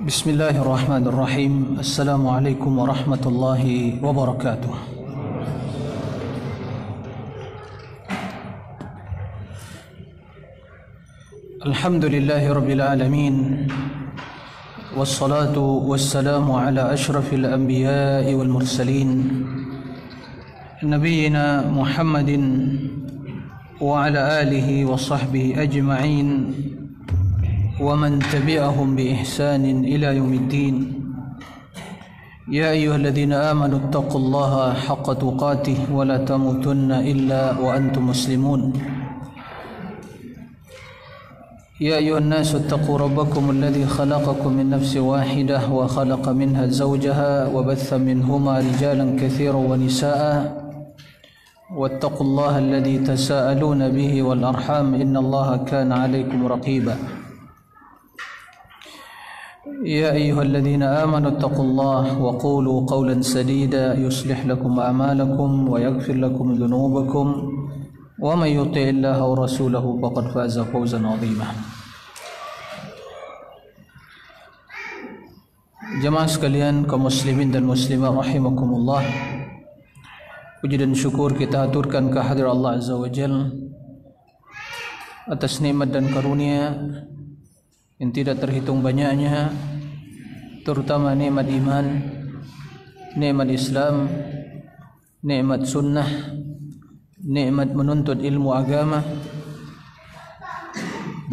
Bismillahirrahmanirrahim. Assalamualaikum warahmatullahi wabarakatuh. Alhamdulillahi rabbil alamin. Wassalatu wassalamu ala ashrafil anbiya'i wal mursalin nabiyyina Muhammadin wa ala alihi wa sahbihi ajma'in ومن تبعهم بإحسان إلى يوم الدين يا أيها الذين آمنوا اتقوا الله حق تقاته ولا تموتن إلا وأنتم مسلمون يا أيها الناس اتقوا ربكم الذي خلقكم من نفس واحدة وخلق منها زوجها وبث منهما رجالا كثيرا ونساء واتقوا الله الذي تساءلون به والأرحام إن الله كان عليكم رقيبا يا أيها الذين آمنوا اتقوا الله وقولوا قولا سديدا يصلح لكم أعمالكم ويغفر لكم ذنوبكم ومن يطع الله ورسوله فقد فاز فوزا عظيما. Jemaah sekalian, kaum muslimin dan muslimat rahimakumullah, puji dan syukur kita aturkan kehadirat Allah Azza wa Jalla atas nikmat dan karunia yang tidak terhitung banyaknya, terutama nikmat iman, nikmat Islam, nikmat sunnah, nikmat menuntut ilmu agama,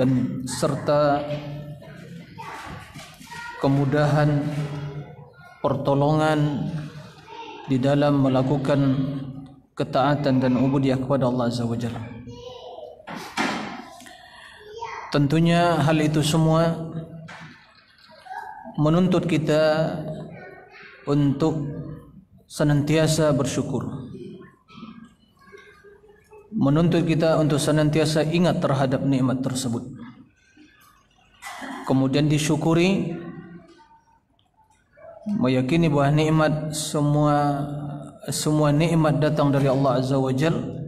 dan serta kemudahan pertolongan di dalam melakukan ketaatan dan ubudiyah kepada Allah Azza wa Jalla. Tentunya hal itu semua menuntut kita untuk senantiasa bersyukur, menuntut kita untuk senantiasa ingat terhadap nikmat tersebut, kemudian disyukuri, meyakini bahawa nikmat semua nikmat datang dari Allah Azza wa Jalla.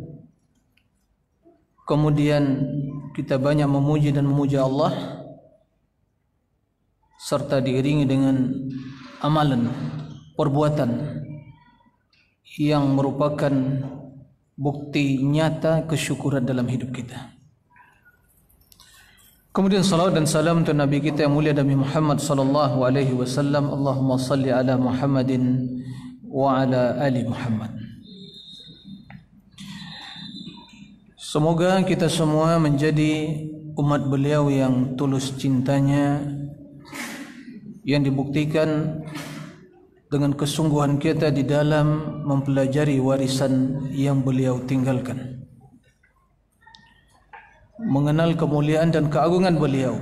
Kemudian kita banyak memuji dan memuja Allah serta diiringi dengan amalan, perbuatan yang merupakan bukti nyata kesyukuran dalam hidup kita. Kemudian salawat dan salam untuk Nabi kita yang mulia Nabi Muhammad sallallahu alaihi wasallam. Allahumma salli ala Muhammadin wa ala ali Muhammad. Semoga kita semua menjadi umat beliau yang tulus cintanya, yang dibuktikan dengan kesungguhan kita di dalam mempelajari warisan yang beliau tinggalkan, mengenal kemuliaan dan keagungan beliau,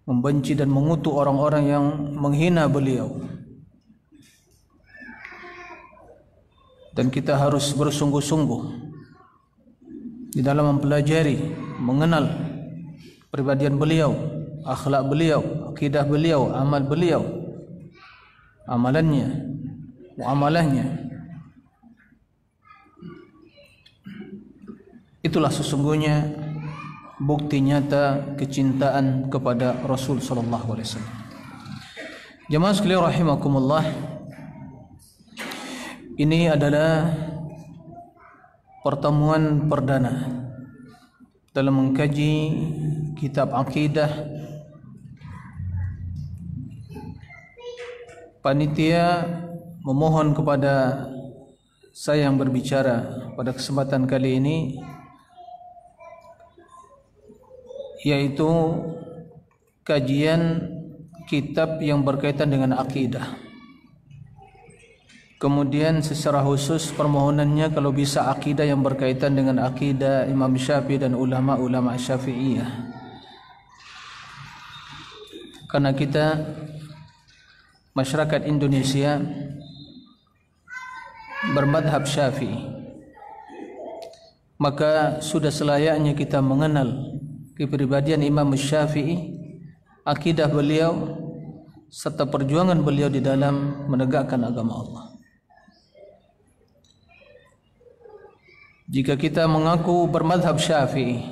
membenci dan mengutuk orang-orang yang menghina beliau. Dan kita harus bersungguh-sungguh di dalam mempelajari, mengenal kepribadian beliau, akhlak beliau, akidah beliau, amal beliau, amalannya, muamalahnya. Itulah sesungguhnya bukti nyata kecintaan kepada Rasul sallallahu alaihi wasallam. Jemaah sekalian rahimakumullah, ini adalah pertemuan perdana dalam mengkaji kitab akidah panitia memohon kepada saya yang berbicara pada kesempatan kali ini, yaitu kajian kitab yang berkaitan dengan akidah. Kemudian secara khusus permohonannya kalau bisa akidah yang berkaitan dengan akidah Imam Syafi'i dan ulama-ulama Syafi'iyah. Karena kita masyarakat Indonesia bermadhab Syafi'i, maka sudah selayaknya kita mengenal kepribadian Imam Syafi'i, akidah beliau, serta perjuangan beliau di dalam menegakkan agama Allah. Jika kita mengaku bermadhab Syafi'i,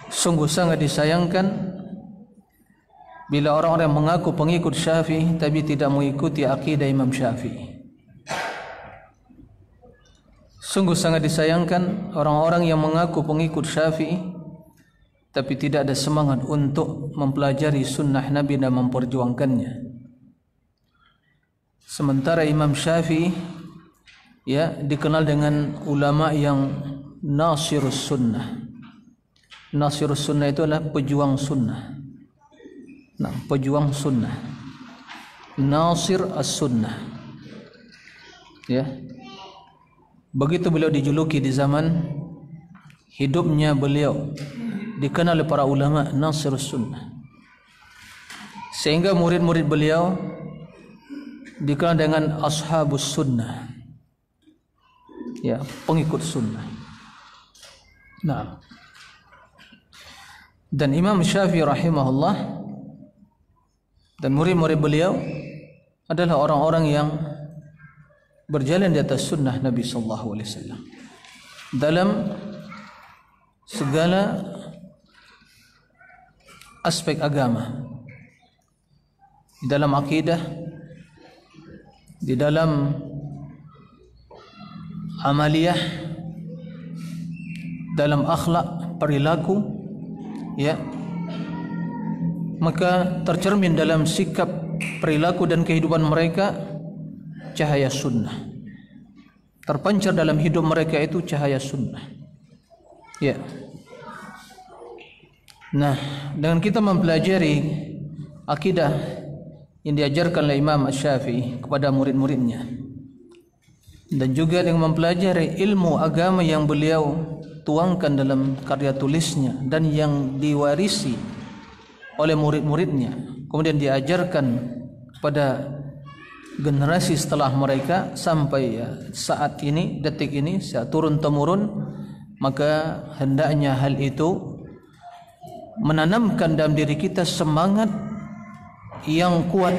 sungguh sangat disayangkan bila orang-orang yang mengaku pengikut Syafi'i tapi tidak mengikuti akidah Imam Syafi'i. Sungguh sangat disayangkan orang-orang yang mengaku pengikut Syafi'i tapi tidak ada semangat untuk mempelajari sunnah Nabi dan memperjuangkannya. Sementara Imam Syafi'i dikenal dengan ulama yang nasirus sunnah. Nasirus sunnah itu adalah pejuang sunnah. Pejuang sunnah, nasir as-sunnah. Begitu beliau dijuluki di zaman hidupnya beliau, dikenal oleh para ulama nasir as-sunnah, sehingga murid-murid beliau dikenal dengan ashabus sunnah, pengikut sunnah. Dan Imam Syafi'i rahimahullah dan murid-murid beliau adalah orang-orang yang berjalan di atas sunnah Nabi sallallahu alaihi wasallam dalam segala aspek agama, di dalam akidah, di dalam amaliyah, dalam akhlak, perilaku, maka tercermin dalam sikap, perilaku dan kehidupan mereka cahaya sunnah. Terpancar dalam hidup mereka itu cahaya sunnah. Nah, dengan kita mempelajari akidah yang diajarkan oleh Imam Syafi'i kepada murid-muridnya, dan juga dengan mempelajari ilmu agama yang beliau tuangkan dalam karya tulisnya dan yang diwarisi oleh murid-muridnya, kemudian diajarkan pada generasi setelah mereka sampai saat ini, detik ini, saat turun temurun, maka hendaknya hal itu menanamkan dalam diri kita semangat yang kuat,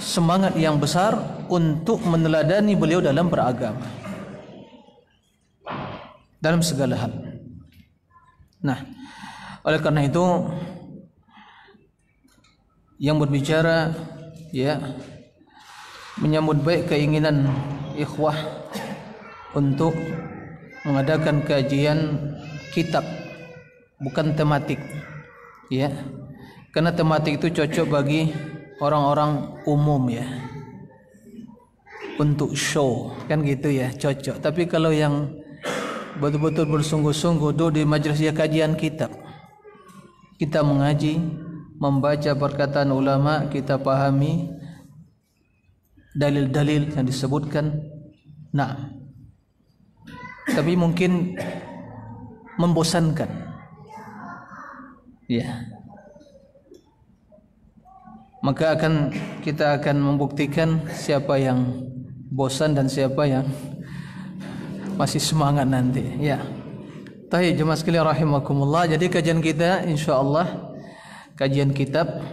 semangat yang besar untuk meneladani beliau dalam beragama, dalam segala hal. Nah, oleh karena itu yang berbicara menyambut baik keinginan ikhwah untuk mengadakan kajian kitab, bukan tematik, karena tematik itu cocok bagi orang-orang umum, untuk show, kan gitu, cocok. Tapi kalau yang betul-betul bersungguh-sungguh duduk di majelis kajian kitab, kita mengaji, membaca perkataan ulama, kita pahami dalil-dalil yang disebutkan. Tapi mungkin membosankan, maka kita akan membuktikan siapa yang bosan dan siapa yang masih semangat nanti. Baik, jemaah sekalian rahimakumullah. Jadi kajian kita insyaallah kajian kitab,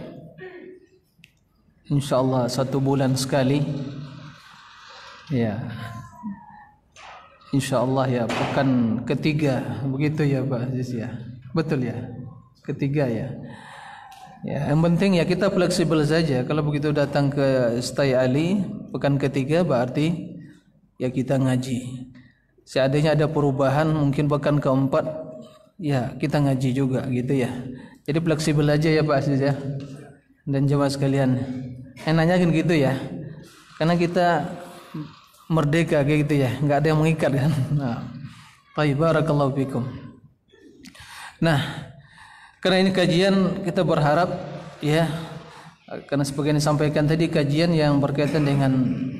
insyaallah 1 bulan sekali, insyaallah pekan ketiga, begitu Pak Aziz, betul ketiga. Yang penting kita fleksibel saja. Kalau begitu datang ke Stai Ali pekan ketiga, berarti kita ngaji. Seandainya ada perubahan mungkin pekan keempat, kita ngaji juga gitu. Jadi fleksibel aja Pak Aziz. dan jemaah sekalian. Enaknya kan gitu ya. Karena kita merdeka kayak gitu ya, nggak ada yang mengikat kan. Nah, baik, barakallahu fikum. Nah, karena ini kajian kita berharap ya, karena sebagian disampaikan tadi kajian yang berkaitan dengan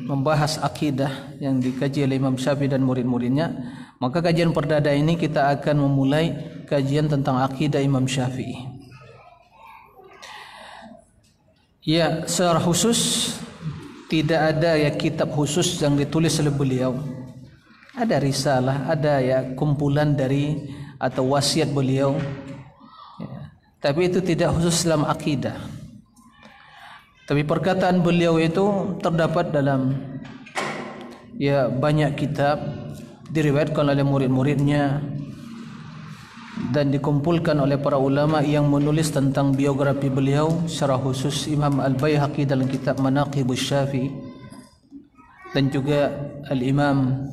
membahas akidah yang dikaji oleh Imam Syafi'i dan murid-muridnya, maka kajian perdana ini kita akan memulai kajian tentang akidah Imam Syafi'i. Ya, secara khusus tidak ada ya kitab khusus yang ditulis oleh beliau. Ada risalah, ada ya kumpulan dari atau wasiat beliau. Ya, tapi itu tidak khusus dalam akidah. Tapi perkataan beliau itu terdapat dalam ya banyak kitab, diriwayatkan oleh murid-muridnya dan dikumpulkan oleh para ulama yang menulis tentang biografi beliau, secara khusus Imam Al-Baihaqi dalam kitab Manaqibus Syafi'i, dan juga Al-Imam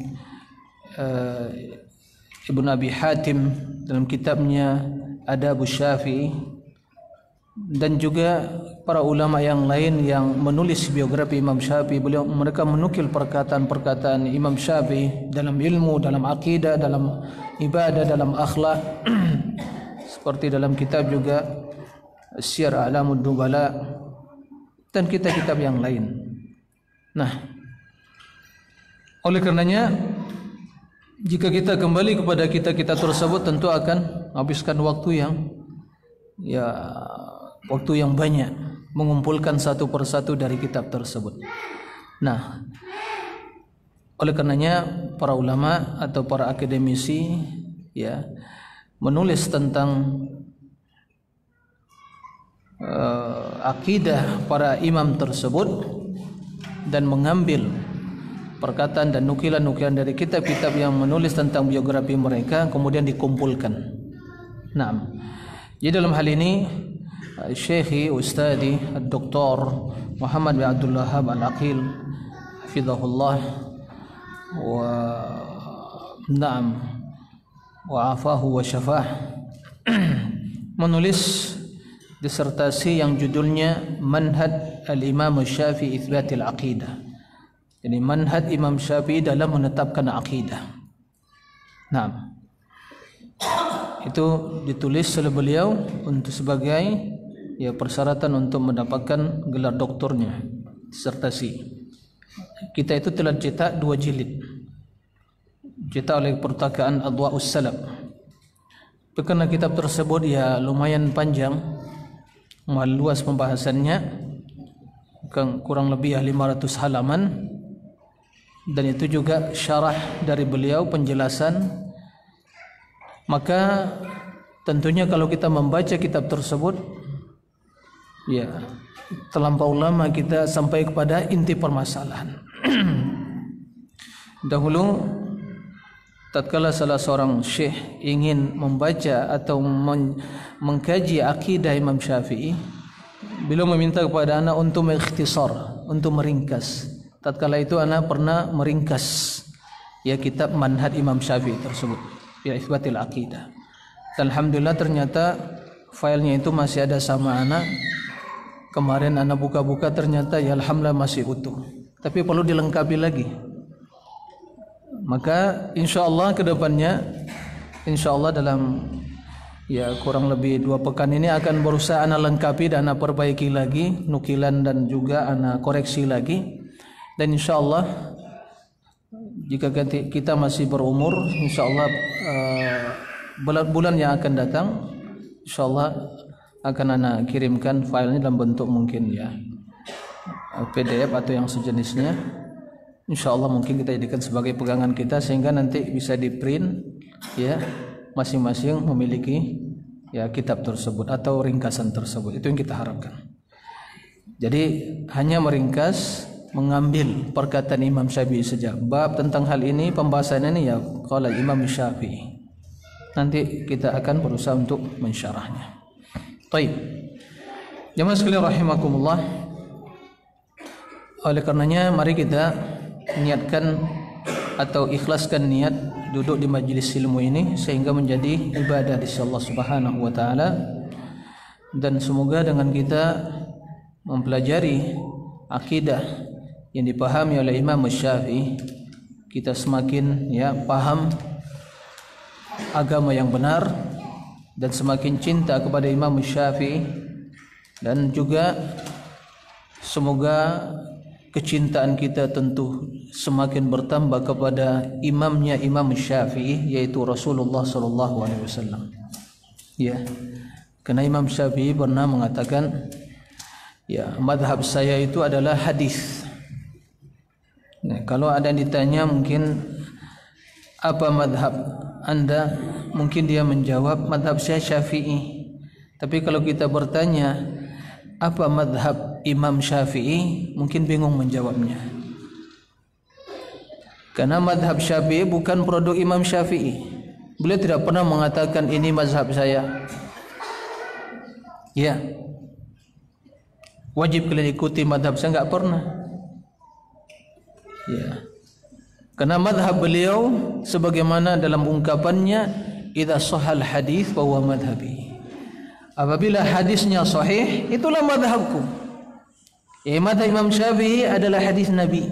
Ibn Abi Hatim dalam kitabnya Adabus Syafi'i, dan juga para ulama yang lain yang menulis biografi Imam Syafi'i. Mereka menukil perkataan-perkataan Imam Syafi'i dalam ilmu, dalam akidah, dalam ibadah, dalam akhlak. Seperti dalam kitab juga Syiar A'lamud Nubala dan kitab-kitab yang lain. Nah, oleh karenanya jika kita kembali kepada kitab-kitab tersebut tentu akan habiskan waktu yang banyak mengumpulkan satu persatu dari kitab tersebut. Nah, oleh karenanya para ulama atau para akademisi ya menulis tentang akidah para imam tersebut dan mengambil perkataan dan nukilan-nukilan dari kitab-kitab yang menulis tentang biografi mereka kemudian dikumpulkan. Nah, jadi dalam hal ini Syekhi Ustadi Dr. Muhammad bin Abdul Wahhab Al-Aqil hafizahullah wa na'am wa afahu wa syafah menulis disertasi yang judulnya Manhaj Al-Imam Syafi'i Itsbatil Aqidah. Jadi manhaj Imam Syafi'i dalam menetapkan akidah. Nah, itu ditulis oleh beliau untuk sebagai ya persyaratan untuk mendapatkan gelar doktornya, disertasi. Kita itu telah cetak 2 jilid, cetak oleh Perpustakaan Adwa'us Salaf. Karena kitab tersebut ya lumayan panjang, luas pembahasannya, kurang lebih 500 halaman, dan itu juga syarah dari beliau, penjelasan. Maka tentunya kalau kita membaca kitab tersebut ya terlampau lama kita sampai kepada inti permasalahan. Dahulu tatkala salah seorang syekh ingin membaca atau mengkaji akidah Imam Syafi'i, beliau meminta kepada anak untuk mengikhtisar, untuk meringkas. Tatkala itu anak pernah meringkas ya kitab Manhaj Imam Syafi'i tersebut, ya Itsbatil Aqidah. Alhamdulillah ternyata filenya itu masih ada sama anak. Kemarin anak buka-buka ternyata ya alhamdulillah masih utuh. Tapi perlu dilengkapi lagi. Maka insyaallah ke depannya, insyaallah dalam ya kurang lebih 2 pekan ini akan berusaha anak lengkapi dan anak perbaiki lagi nukilan dan juga anak koreksi lagi. Dan insyaallah jika kita masih berumur, insyaallah bulan-bulan yang akan datang insyaallah akan anak kirimkan filenya dalam bentuk mungkin ya PDF atau yang sejenisnya. Insyaallah mungkin kita jadikan sebagai pegangan kita sehingga nanti bisa di print ya, masing-masing memiliki ya kitab tersebut atau ringkasan tersebut. Itu yang kita harapkan. Jadi hanya meringkas, mengambil perkataan Imam Syafi'i saja. Bab tentang hal ini, pembahasan ini ya qala Imam Syafi'i. Nanti kita akan berusaha untuk mensyarahnya. Baik. Jemaah sekalian rahimakumullah. Oleh karenanya mari kita niatkan atau ikhlaskan niat duduk di majelis ilmu ini sehingga menjadi ibadah di Allah Subhanahu wa taala, dan semoga dengan kita mempelajari akidah yang dipahami oleh Imam Syafi'i, kita semakin paham agama yang benar dan semakin cinta kepada Imam Syafi'i, dan juga semoga kecintaan kita tentu semakin bertambah kepada imamnya Imam Syafi'i, yaitu Rasulullah sallallahu alaihi wasallam. Ya. Karena Imam Syafi'i pernah mengatakan, madhab saya itu adalah hadis. Nah, kalau ada yang ditanya mungkin apa madhab anda, mungkin dia menjawab madhab saya Syafi'i. Tapi kalau kita bertanya apa madhab Imam Syafi'i, mungkin bingung menjawabnya. Karena madhab Syafi'i bukan produk Imam Syafi'i. Beliau tidak pernah mengatakan ini mazhab saya. Ya, wajib kalian ikuti madhab saya, enggak pernah. Ya, karena madhab beliau sebagaimana dalam ungkapannya, idza sahal hadis fa huwa madhhabi. Apabila hadisnya sahih, itulah madhabku. Madhab Imam Syafi'i adalah hadis Nabi.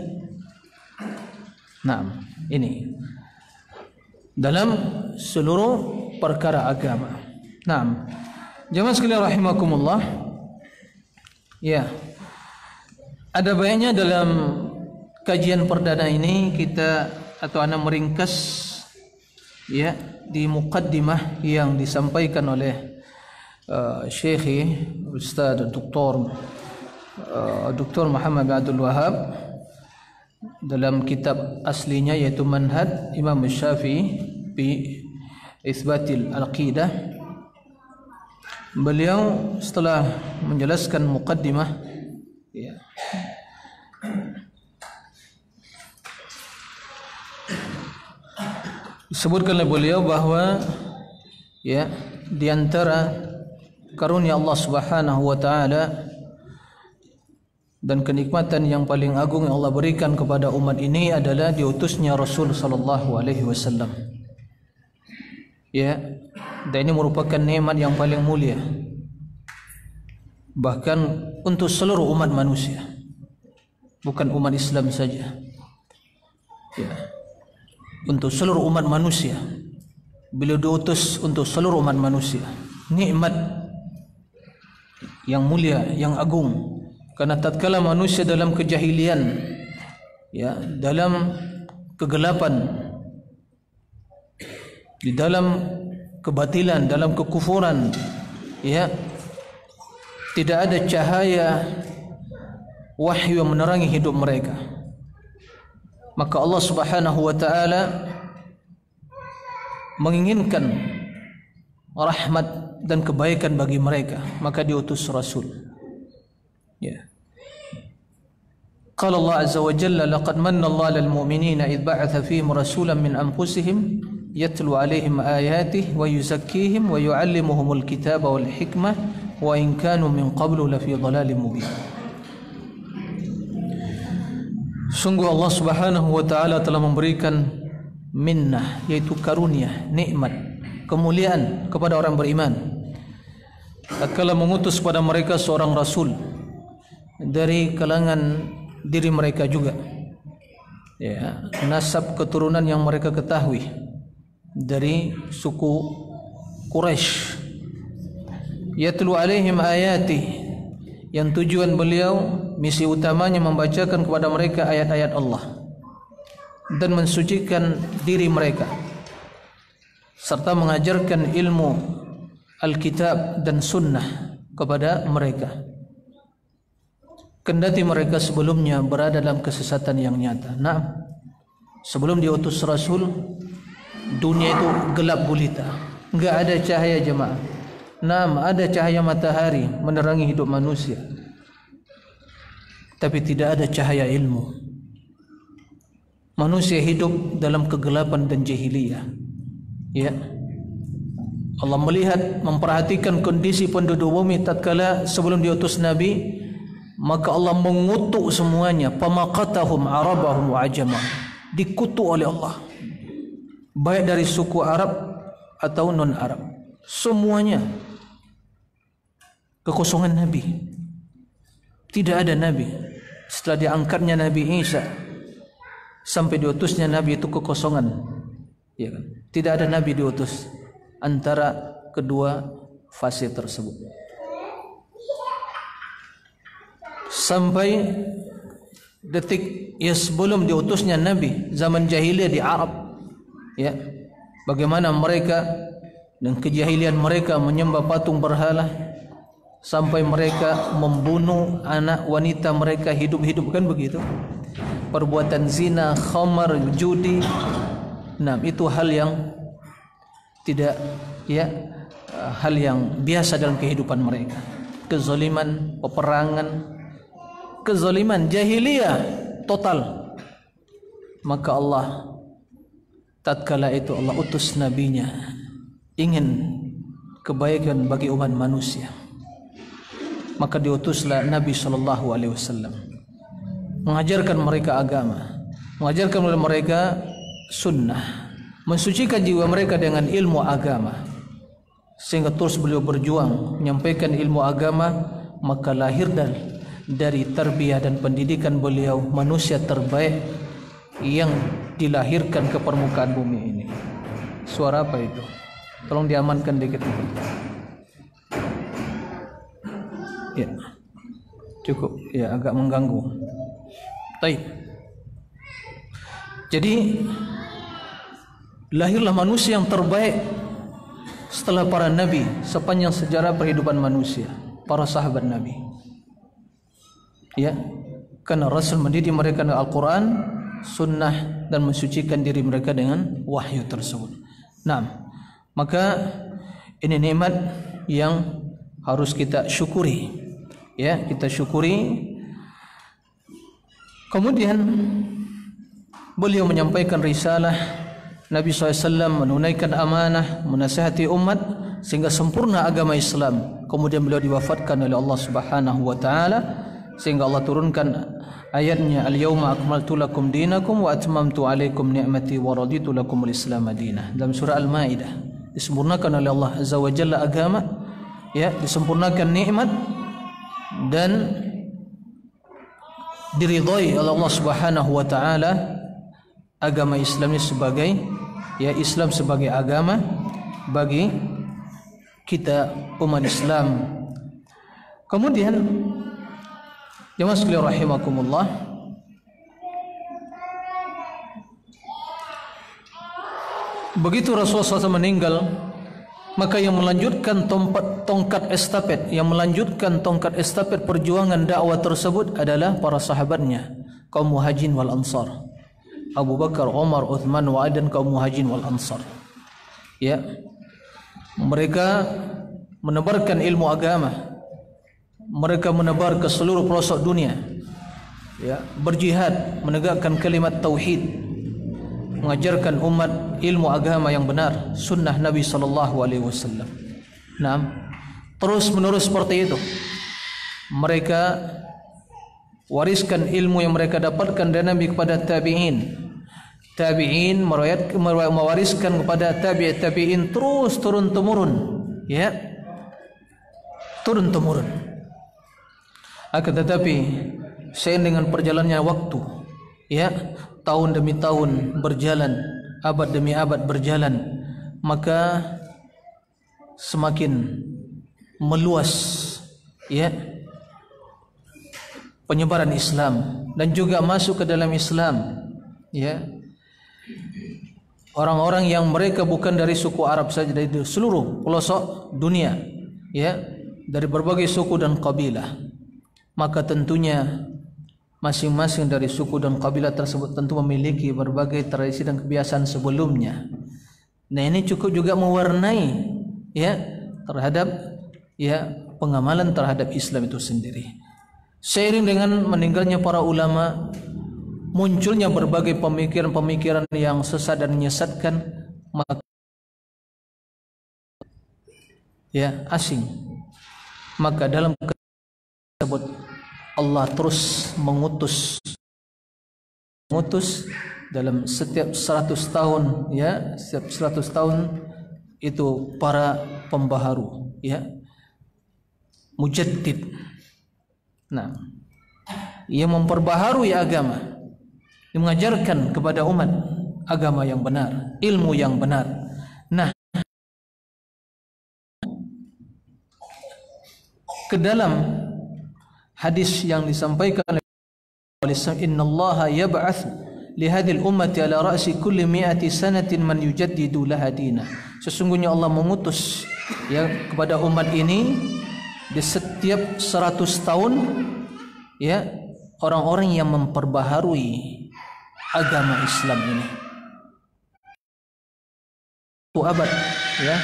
Nah, ini dalam seluruh perkara agama. Nah, jemaah sekalian rahimakumullah, ya, ada banyak dalam kajian perdana ini kita atau ana meringkas di muqaddimah yang disampaikan oleh Syekh Ustaz Dr. Muhammad bin Abdul Wahab dalam kitab aslinya, yaitu Manhaj Imam Syafi'i fi Itsbatil Aqidah. Beliau setelah menjelaskan muqaddimah, disebutkan oleh beliau bahwa di antara karunia Allah Subhanahu wa taala dan kenikmatan yang paling agung yang Allah berikan kepada umat ini adalah diutusnya Rasul sallallahu alaihi wasallam. Dan ini merupakan nikmat yang paling mulia, bahkan untuk seluruh umat manusia, bukan umat Islam saja. Untuk seluruh umat manusia, beliau diutus untuk seluruh umat manusia. Nikmat yang mulia, yang agung. Karena tatkala manusia dalam kejahilian, dalam kegelapan, di dalam kebatilan, dalam kekufuran, tidak ada cahaya wahyu yang menerangi hidup mereka, maka Allah Subhanahu wa taala menginginkan rahmat dan kebaikan bagi mereka, maka diutus Rasul. Qala Allah azza wa jalla, laqad manna Allah 'alal mu'minina idh ba'atha fihim rasulan min anfusihim yatlu 'alaihim ayatihi wa yuzakkihim wa yu'allimuhumul kitaba wal hikmah wa in kanu min qablu lafi dhalalin mubin. Sungguh Allah Subhanahu wa taala telah memberikan minnah, yaitu karunia, nikmat, kemuliaan kepada orang beriman tatkala mengutus kepada mereka seorang rasul dari kalangan diri mereka juga, nasab keturunan yang mereka ketahui dari suku Quraisy. Yatlu alaihim ayati, yang tujuan beliau, misi utamanya membacakan kepada mereka ayat-ayat Allah dan mensucikan diri mereka, serta mengajarkan ilmu Alkitab dan Sunnah kepada mereka, kendati mereka sebelumnya berada dalam kesesatan yang nyata. Nah, sebelum diutus Rasul, dunia itu gelap gulita, enggak ada cahaya jemaah. Ada cahaya matahari menerangi hidup manusia, tapi tidak ada cahaya ilmu. Manusia hidup dalam kegelapan dan jahiliyah. Allah melihat, memperhatikan kondisi penduduk bumi tatkala sebelum diutus Nabi, maka Allah mengutuk semuanya. Pamaqatahum arabahum wa ajamah, dikutuk oleh Allah, baik dari suku Arab atau non Arab, semuanya. Kekosongan Nabi, Tidak ada nabi setelah diangkatnya Nabi Isa sampai diutusnya nabi itu kekosongan, ya kan? Tidak ada nabi diutus antara kedua fase tersebut. Sampai detik sebelum diutusnya nabi, zaman jahiliyah di Arab, ya, bagaimana mereka dan kejahilian mereka menyembah patung berhala, sampai mereka membunuh anak wanita mereka hidup-hidup, kan begitu. Perbuatan zina, khamar, judi, nah itu hal yang tidak, ya, hal yang biasa dalam kehidupan mereka. Kezaliman, peperangan, kezaliman jahiliyah total. Maka Allah tatkala itu Allah utus nabinya ingin kebaikan bagi umat manusia, maka diutuslah Nabi SAW mengajarkan mereka agama, mengajarkan kepada mereka sunnah, mensucikan jiwa mereka dengan ilmu agama, sehingga terus beliau berjuang menyampaikan ilmu agama. Maka lahir dari tarbiyah dan pendidikan beliau manusia terbaik yang dilahirkan ke permukaan bumi ini. Suara apa itu? Tolong diamankan dikit. Ya, cukup. Ya, agak mengganggu. Baik. Jadi lahirlah manusia yang terbaik setelah para nabi sepanjang sejarah perhidupan manusia, para sahabat Nabi. Ya, karena Rasul mendidik mereka dengan Al-Quran, sunnah, dan mensucikan diri mereka dengan wahyu tersebut. Nah, maka ini nikmat yang harus kita syukuri, ya, kita syukuri. Kemudian beliau menyampaikan risalah, Nabi SAW menunaikan amanah, menasihati umat sehingga sempurna agama Islam. Kemudian beliau diwafatkan oleh Allah Subhanahu wa taala, sehingga Allah turunkan ayatnya, al-yauma akmaltu lakum dinakum wa atmamtu alaikum ni'mati wa raditu lakum al-islam madinah. Dalam surah Al-Maidah disempurnakan oleh Allah Azza wa Jalla agama, ya, disempurnakan nikmat dan diridhai oleh Allah Subhanahu wa taala agama Islam ini sebagai, ya, Islam sebagai agama bagi kita umat Islam. Kemudian jemaah sekalian rahimakumullah, begitu Rasulullah SAW meninggal, maka yang melanjutkan tongkat estafet, yang melanjutkan tongkat estafet perjuangan dakwah tersebut adalah para sahabatnya, kaum Muhajirin wal Ansar, Abu Bakar, Umar, Uthman, wa dan kaum Muhajirin wal Ansar. Ya, mereka menebarkan ilmu agama, mereka menebar ke seluruh pelosok dunia, ya, berjihad menegakkan kalimat tauhid, mengajarkan umat ilmu agama yang benar, sunnah Nabi SAW. Nah, terus menerus seperti itu. Mereka wariskan ilmu yang mereka dapatkan dari Nabi kepada tabi'in. Tabi'in mewariskan kepada tabi'in terus turun temurun, ya, turun temurun. Akan tetapi seiring dengan perjalannya waktu, ya, tahun demi tahun berjalan, abad demi abad berjalan, maka semakin meluas, ya, penyebaran Islam dan juga masuk ke dalam Islam, ya, orang-orang yang mereka bukan dari suku Arab saja, dari seluruh pelosok dunia, ya, dari berbagai suku dan kabilah. Maka tentunya masing-masing dari suku dan kabilah tersebut tentu memiliki berbagai tradisi dan kebiasaan sebelumnya. Nah, ini cukup juga mewarnai, ya, terhadap, ya, pengamalan terhadap Islam itu sendiri. Seiring dengan meninggalnya para ulama, munculnya berbagai pemikiran-pemikiran yang sesat dan menyesatkan, maka, ya, asing. Maka dalam tersebut Allah terus mengutus dalam setiap 100 tahun, ya, setiap 100 tahun itu para pembaharu, ya, mujaddid, Nah, ia memperbaharui agama, ia mengajarkan kepada umat agama yang benar, ilmu yang benar. Nah, ke dalam hadis yang disampaikan oleh innallaha yab'ats li hadhil ummati ala ra'si kulli mi'ati sanatin man yujaddidu laha dinah. Sesungguhnya Allah mengutus ya kepada umat ini di setiap 100 tahun ya orang-orang yang memperbaharui agama Islam ini. Satu abad ya,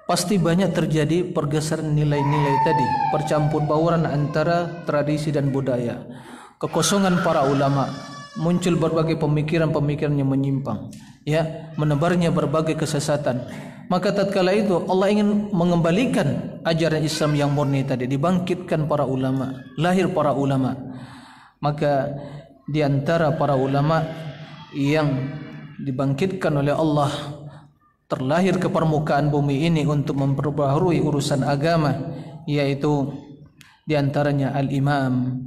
pasti banyak terjadi pergeseran nilai-nilai tadi, percampur bauran antara tradisi dan budaya, kekosongan para ulama, muncul berbagai pemikiran-pemikiran yang menyimpang, ya, menebarnya berbagai kesesatan. Maka tatkala itu Allah ingin mengembalikan ajaran Islam yang murni tadi, dibangkitkan para ulama, lahir para ulama. Maka di antara para ulama yang dibangkitkan oleh Allah, terlahir ke permukaan bumi ini untuk memperbaharui urusan agama, yaitu di antaranya Al-Imam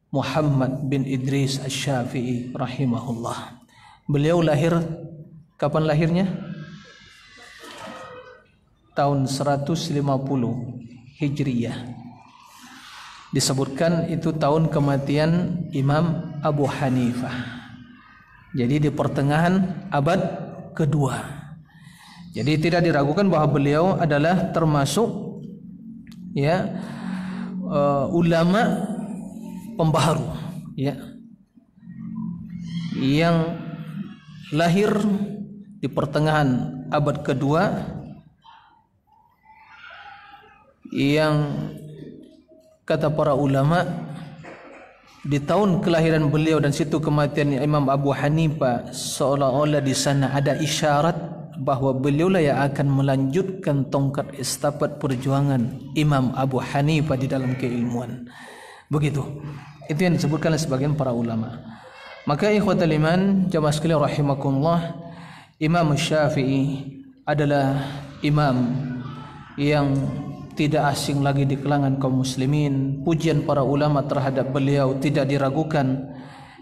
Muhammad bin Idris Asy-Syafi'i rahimahullah. Beliau lahir, kapan lahirnya? Tahun 150 Hijriyah. Disebutkan itu tahun kematian Imam Abu Hanifah. Jadi di pertengahan abad kedua. Jadi tidak diragukan bahwa beliau adalah termasuk ya ulama pembaharu ya yang lahir di pertengahan abad kedua, yang kata para ulama di tahun kelahiran beliau dan situ kematian Imam Abu Hanifah, seolah-olah di sana ada isyarat bahwa beliaulah yang akan melanjutkan tongkat estafet perjuangan Imam Abu Hanifah di dalam keilmuan. Begitu. Itu yang disebutkan oleh sebagian para ulama. Maka ikhwatal iman, jamaah sekalian rahimakumullah, Imam Syafi'i adalah imam yang tidak asing lagi di kalangan kaum muslimin. Pujian para ulama terhadap beliau tidak diragukan.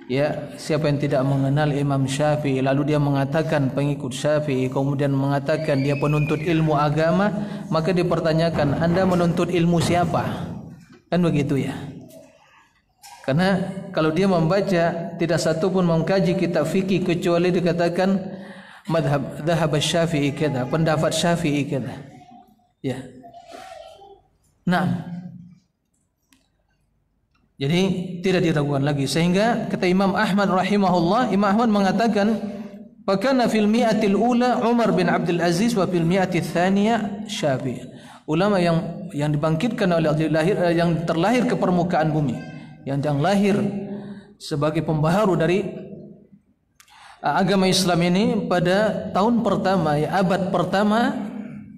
Ya, siapa yang tidak mengenal Imam Syafi'i lalu dia mengatakan pengikut Syafi'i, kemudian mengatakan dia penuntut ilmu agama, maka dipertanyakan, Anda menuntut ilmu siapa? Kan begitu ya. Karena kalau dia membaca, tidak satu pun mengkaji kitab fikih kecuali dikatakan madhab dhahab Syafi'i kada, pendapat Syafi'i kada. Ya. Nah, jadi tidak diragukan lagi, sehingga kata Imam Ahmad rahimahullah, Imam Ahmad mengatakan fakana fil mi'atil ula Umar bin Abdul Aziz wa fil mi'atil tsaniyah Syafi'i. Ulama yang dibangkitkan oleh yang terlahir ke permukaan bumi, yang lahir sebagai pembaharu dari agama Islam ini pada tahun pertama, ya, abad pertama,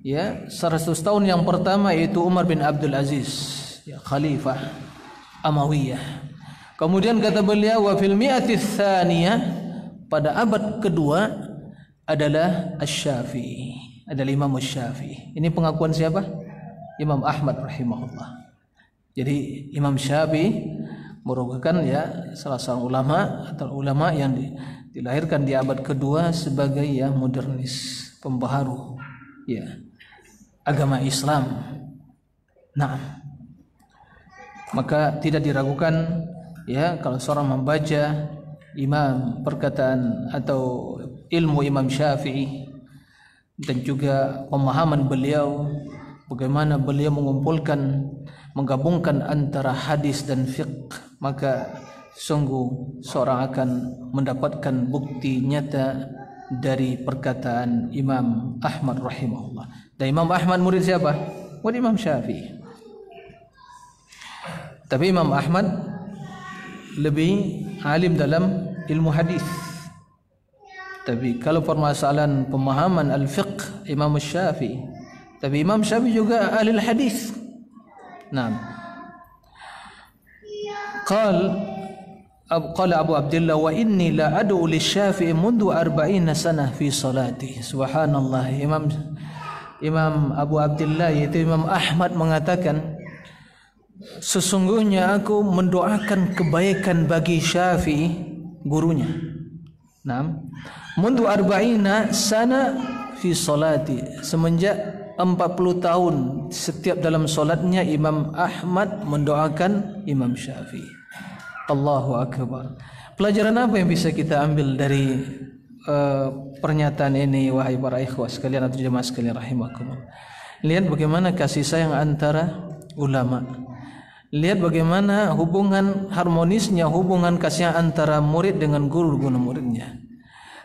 ya, 100 tahun yang pertama, yaitu Umar bin Abdul Aziz, ya, khalifah Amawiyah. Kemudian kata beliau wa fil mi'atis tsaniyah, pada abad kedua adalah Asy-Syafi'i, adalah Imam Asy-Syafi'i. Ini pengakuan siapa? Imam Ahmad rahimahullah. Jadi Imam Syafi'i merupakan ya salah seorang ulama atau ulama yang dilahirkan di abad kedua sebagai ya modernis, pembaharu ya agama Islam. Nah, maka tidak diragukan ya kalau seorang membaca imam perkataan atau ilmu Imam Syafi'i dan juga pemahaman beliau, bagaimana beliau menggabungkan antara hadis dan fiqh, maka sungguh seorang akan mendapatkan bukti nyata dari perkataan Imam Ahmad rahimahullah. Dan Imam Ahmad murid siapa? Murid Imam Syafi'i. Tapi Imam Ahmad lebih alim dalam ilmu hadis. Tapi kalau permasalahan pemahaman al-fiqh, Imam Syafi'i. Tapi Imam Syafi'i juga ahli hadis. Nah, qala Abu Abdullah wa inni la ad'u lisy-Syafi'i mundu 40 sanah fi salati. Subhanallah. Imam Abu Abdullah yaitu Imam Ahmad mengatakan, sesungguhnya aku mendoakan kebaikan bagi Syafi'i, gurunya. Naam. Mundu arba'ina sana fi salati, semenjak 40 tahun setiap dalam solatnya Imam Ahmad mendoakan Imam Syafi'i. Allahu Akbar. Pelajaran apa yang bisa kita ambil dari pernyataan ini, wahai para ikhwah sekalian atau jemaah sekalian rahimakumullah? Lihat bagaimana kasih sayang antara ulama. Lihat bagaimana hubungan harmonisnya, hubungan kasih antara murid dengan guru muridnya.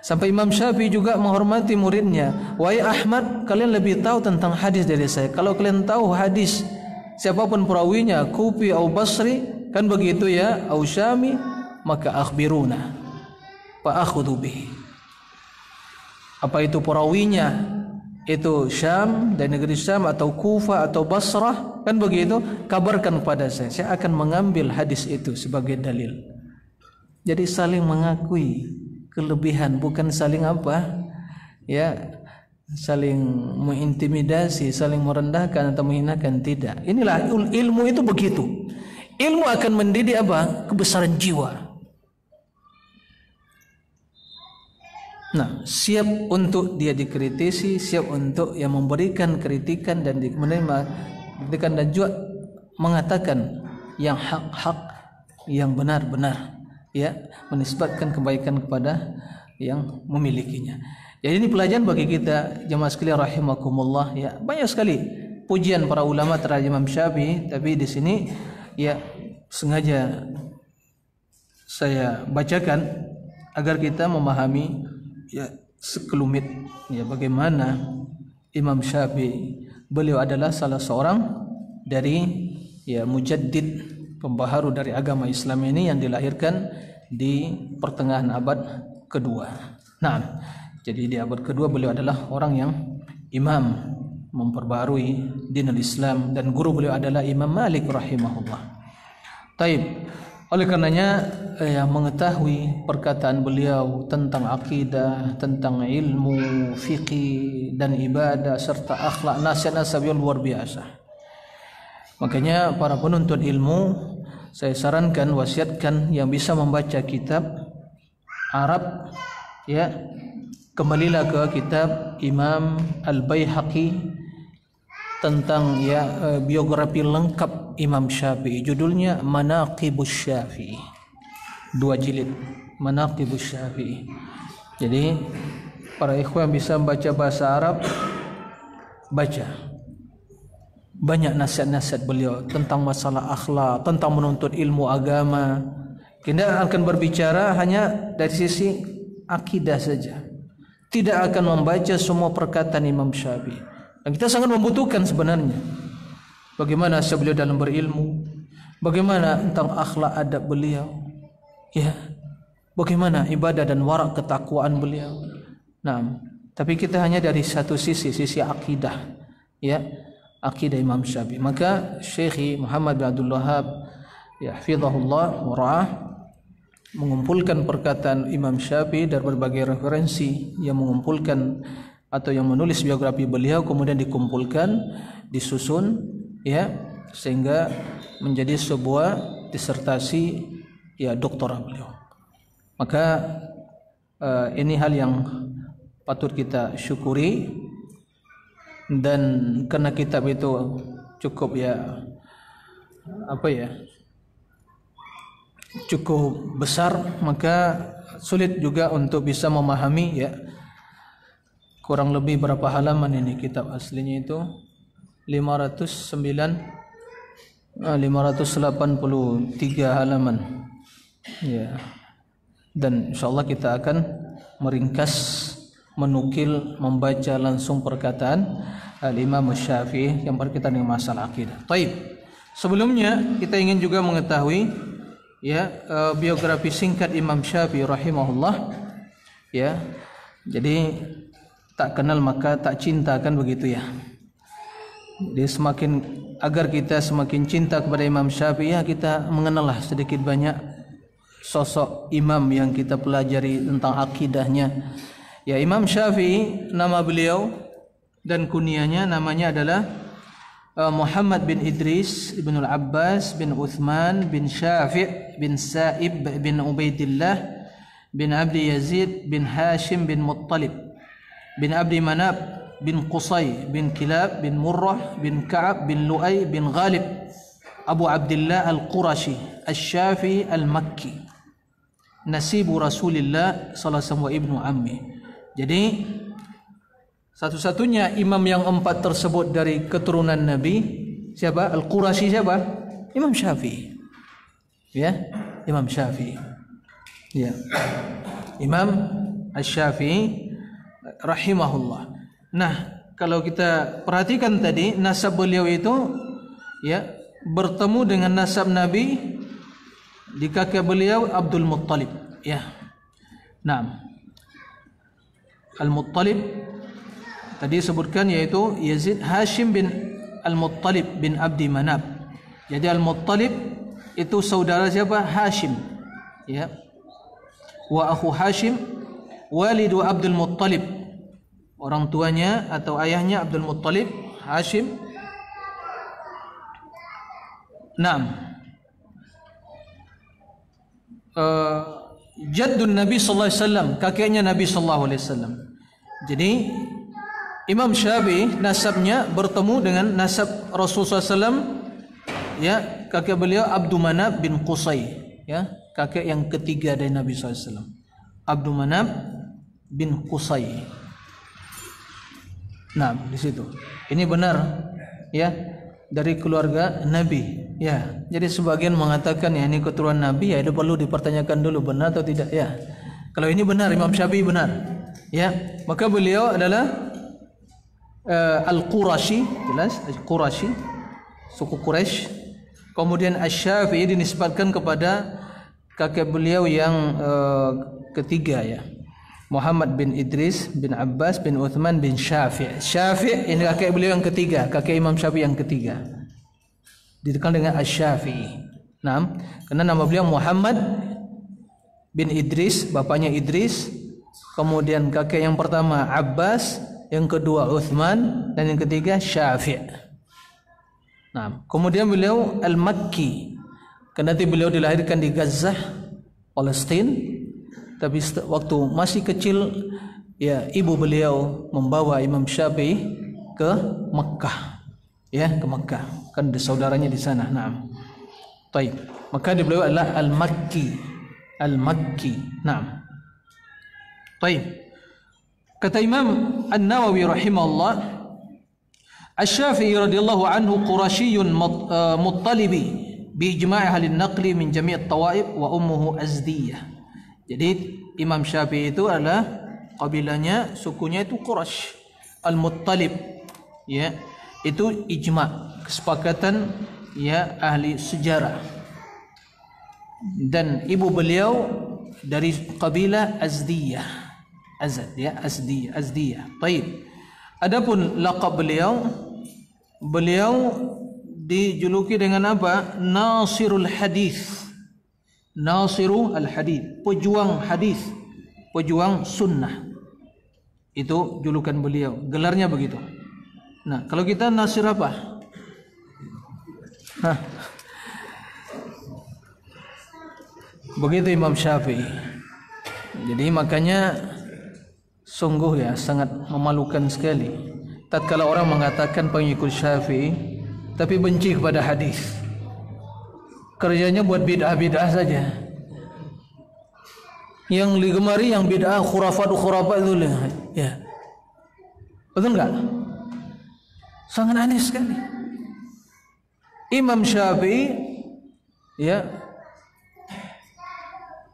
Sampai Imam Syafi'i juga menghormati muridnya. Wahai Ahmad, kalian lebih tahu tentang hadis dari saya. Kalau kalian tahu hadis siapapun perawinya, Kufi atau Basri, kan begitu ya, atau Syami, maka akhbiruna fa akhudhu bihi. Apa itu perawinya? Itu Syam, dari negeri Syam atau Kufa atau Basrah, kan begitu? Kabarkan kepada saya akan mengambil hadis itu sebagai dalil. Jadi saling mengakui kelebihan, bukan saling apa? Ya, saling mengintimidasi, saling merendahkan atau menghinakan, tidak. Inilah ilmu itu begitu. Ilmu akan mendidik apa? Kebesaran jiwa. Nah, siap untuk dia dikritisi, siap untuk yang memberikan kritikan dan menerima kritikan dan juga mengatakan yang hak-hak, yang benar-benar, ya, menisbatkan kebaikan kepada yang memilikinya. Jadi ini pelajaran bagi kita jemaah sekalian rahimakumullah, ya. Banyak sekali pujian para ulama terhadap Imam Syafi'i, tapi di sini ya sengaja saya bacakan agar kita memahami ya sekelumit ya bagaimana Imam Syafi'i. Beliau adalah salah seorang dari ya mujaddid, pembaharu dari agama Islam ini yang dilahirkan di pertengahan abad kedua. Nah, jadi di abad kedua beliau adalah orang yang imam memperbarui dinul Islam, dan guru beliau adalah Imam Malik rahimahullah. Taib. Oleh karenanya mengetahui perkataan beliau tentang akidah, tentang ilmu, fikih dan ibadah serta akhlak, nasihat-nasihat yang luar biasa. Makanya para penuntut ilmu, saya sarankan, wasiatkan yang bisa membaca kitab Arab, ya, kembalilah ke kitab Imam Al-Baihaqi tentang ya biografi lengkap Imam Syafi'i. Judulnya Manaqibus Syafi'i, 2 jilid, Manaqibus Syafi'i. Jadi para ikhwan bisa membaca bahasa Arab, baca. Banyak nasihat-nasihat beliau tentang masalah akhlak, tentang menuntut ilmu agama. Kita akan berbicara hanya dari sisi akidah saja, tidak akan membaca semua perkataan Imam Syafi'i. Dan kita sangat membutuhkan sebenarnya bagaimana beliau dalam berilmu, bagaimana tentang akhlak adab beliau, ya, bagaimana ibadah dan warak ketakwaan beliau. Nah, tapi kita hanya dari satu sisi akidah, ya, akidah Imam Syafi'i. Maka Syekh Muhammad bin Abdul Wahhab, ya, hafizahullah wa ra'ah, mengumpulkan perkataan Imam Syafi'i dari berbagai referensi, yang mengumpulkan atau yang menulis biografi beliau, kemudian dikumpulkan, disusun, ya, sehingga menjadi sebuah disertasi ya doktoral beliau. Maka ini hal yang patut kita syukuri, dan karena kitab itu cukup ya apa ya cukup besar, maka sulit juga untuk bisa memahami, ya. Kurang lebih berapa halaman ini kitab aslinya itu? 583 halaman. Ya. Dan insyaallah kita akan meringkas, menukil, membaca langsung perkataan Al-Imam Syafi'i yang berkaitan dengan masalah akidah. Baik. Sebelumnya kita ingin juga mengetahui, ya, biografi singkat Imam Syafi'i rahimahullah, ya. Jadi tak kenal maka tak cinta, kan begitu ya. Jadi semakin agar kita semakin cinta kepada Imam Syafi'i, ya, kita mengenallah sedikit banyak sosok imam yang kita pelajari tentang akidahnya. Ya, Imam Syafi'i nama beliau dan kunyahnya namanya adalah Muhammad bin Idris bin Al-Abbas bin Uthman bin Syafi' bin Sa'ib bin Ubaidillah bin Abdi Yazid bin Hashim bin Muttalib bin Abdi Manab bin Qusay bin Kilab bin Murrah bin Ka'ab bin Lu'ay bin Ghalib Abu Abdullah Al-Qurashi Al-Syafi Al-Makki nasibu Rasulillah sallallahu alaihi wasallam wa ibnu ammi. Jadi satu-satunya imam yang 4 tersebut dari keturunan Nabi siapa? Al-Qurashi siapa? Imam Syafi'i. Ya, Imam Syafi'i. Ya. Imam Asy-Syafi'i rahimahullah. Nah, kalau kita perhatikan tadi nasab beliau itu ya bertemu dengan nasab Nabi di kakek beliau Abdul Muttalib. Ya. Naam. Al-Muttalib tadi disebutkan yaitu Yazid Hashim bin Al-Muttalib bin Abdi Manab. Jadi Al-Muttalib itu saudara siapa? Hashim. Ya. Wa akhu Hashim walidu Abdul Muttalib. Orang tuanya atau ayahnya Abdul Muttalib Hashim. Naam. Jaddun Nabi sallallahu alaihi wasallam, kakeknya Nabi sallallahu alaihi wasallam. Jadi Imam Syafi'i nasabnya bertemu dengan nasab Rasulullah SAW. Ya, kakek beliau Abdul Manab bin Qusay. Ya, kakek yang ketiga dari Nabi SAW. Abdul Manab bin Qusay. Nah, di situ. Ini benar, ya, dari keluarga Nabi. Ya, jadi sebagian mengatakan ya ini keturunan Nabi, ya itu perlu dipertanyakan dulu benar atau tidak. Ya, kalau ini benar, Imam Syafi'i benar. Ya, maka beliau adalah Al-Qurashi, jelas Qurashi, suku Quraisy. Kemudian Asy-Syafi'i dinisbatkan kepada kakek beliau yang ketiga ya. Muhammad bin Idris bin Abbas bin Uthman bin Syafi'. Syafi' ini kakek beliau yang ketiga, kakek Imam Syafi'i yang ketiga. Dikenal dengan Asy-Syafi'i. Nah, karena nama beliau Muhammad bin Idris, bapaknya Idris. Kemudian kakek yang pertama Abbas, yang kedua Uthman, dan yang ketiga Syafi'. Nah, kemudian beliau Al-Makki. Karena beliau dilahirkan di Gaza, Palestina. Tapi waktu masih kecil ya ibu beliau membawa Imam Syafi'i ke Mekah. Ya, ke Mekah. Kan ada saudaranya di sana. Naam. Baik. Maka beliau adalah Al-Makki. Al-Makki. Naam. Baik. Kata Imam An-Nawawi rahimahullah, Asy-Syafi'i radhiyallahu anhu Qurasyiyyun Muttalibi bi ijma'i ahli an-naqli min jami' at-tawaib wa ummuhu Azdiyah. Jadi Imam Syafi'i itu adalah kabilahnya, sukunya itu Quraisy, Al-Muttalib. Ya, itu ijma', kesepakatan ya ahli sejarah. Dan ibu beliau dari kabilah Azdiyah. Azad ya, Azdiyah. Baik. Adapun laqab beliau dijuluki dengan apa? Nasirul Hadis. Nasirul Hadis, pejuang hadis, pejuang sunnah. Itu julukan beliau, gelarnya begitu. Nah, kalau kita nasir apa? Hah. Begitu Imam Syafi'i. Jadi makanya sungguh ya sangat memalukan sekali tatkala orang mengatakan pengikut Syafi'i tapi benci kepada hadis. Kerjanya buat bid'ah-bid'ah saja. Yang digemari yang bid'ah khurafat itu lah. Ya. Betul enggak? Sangat aneh sekali. Imam Syafi'i ya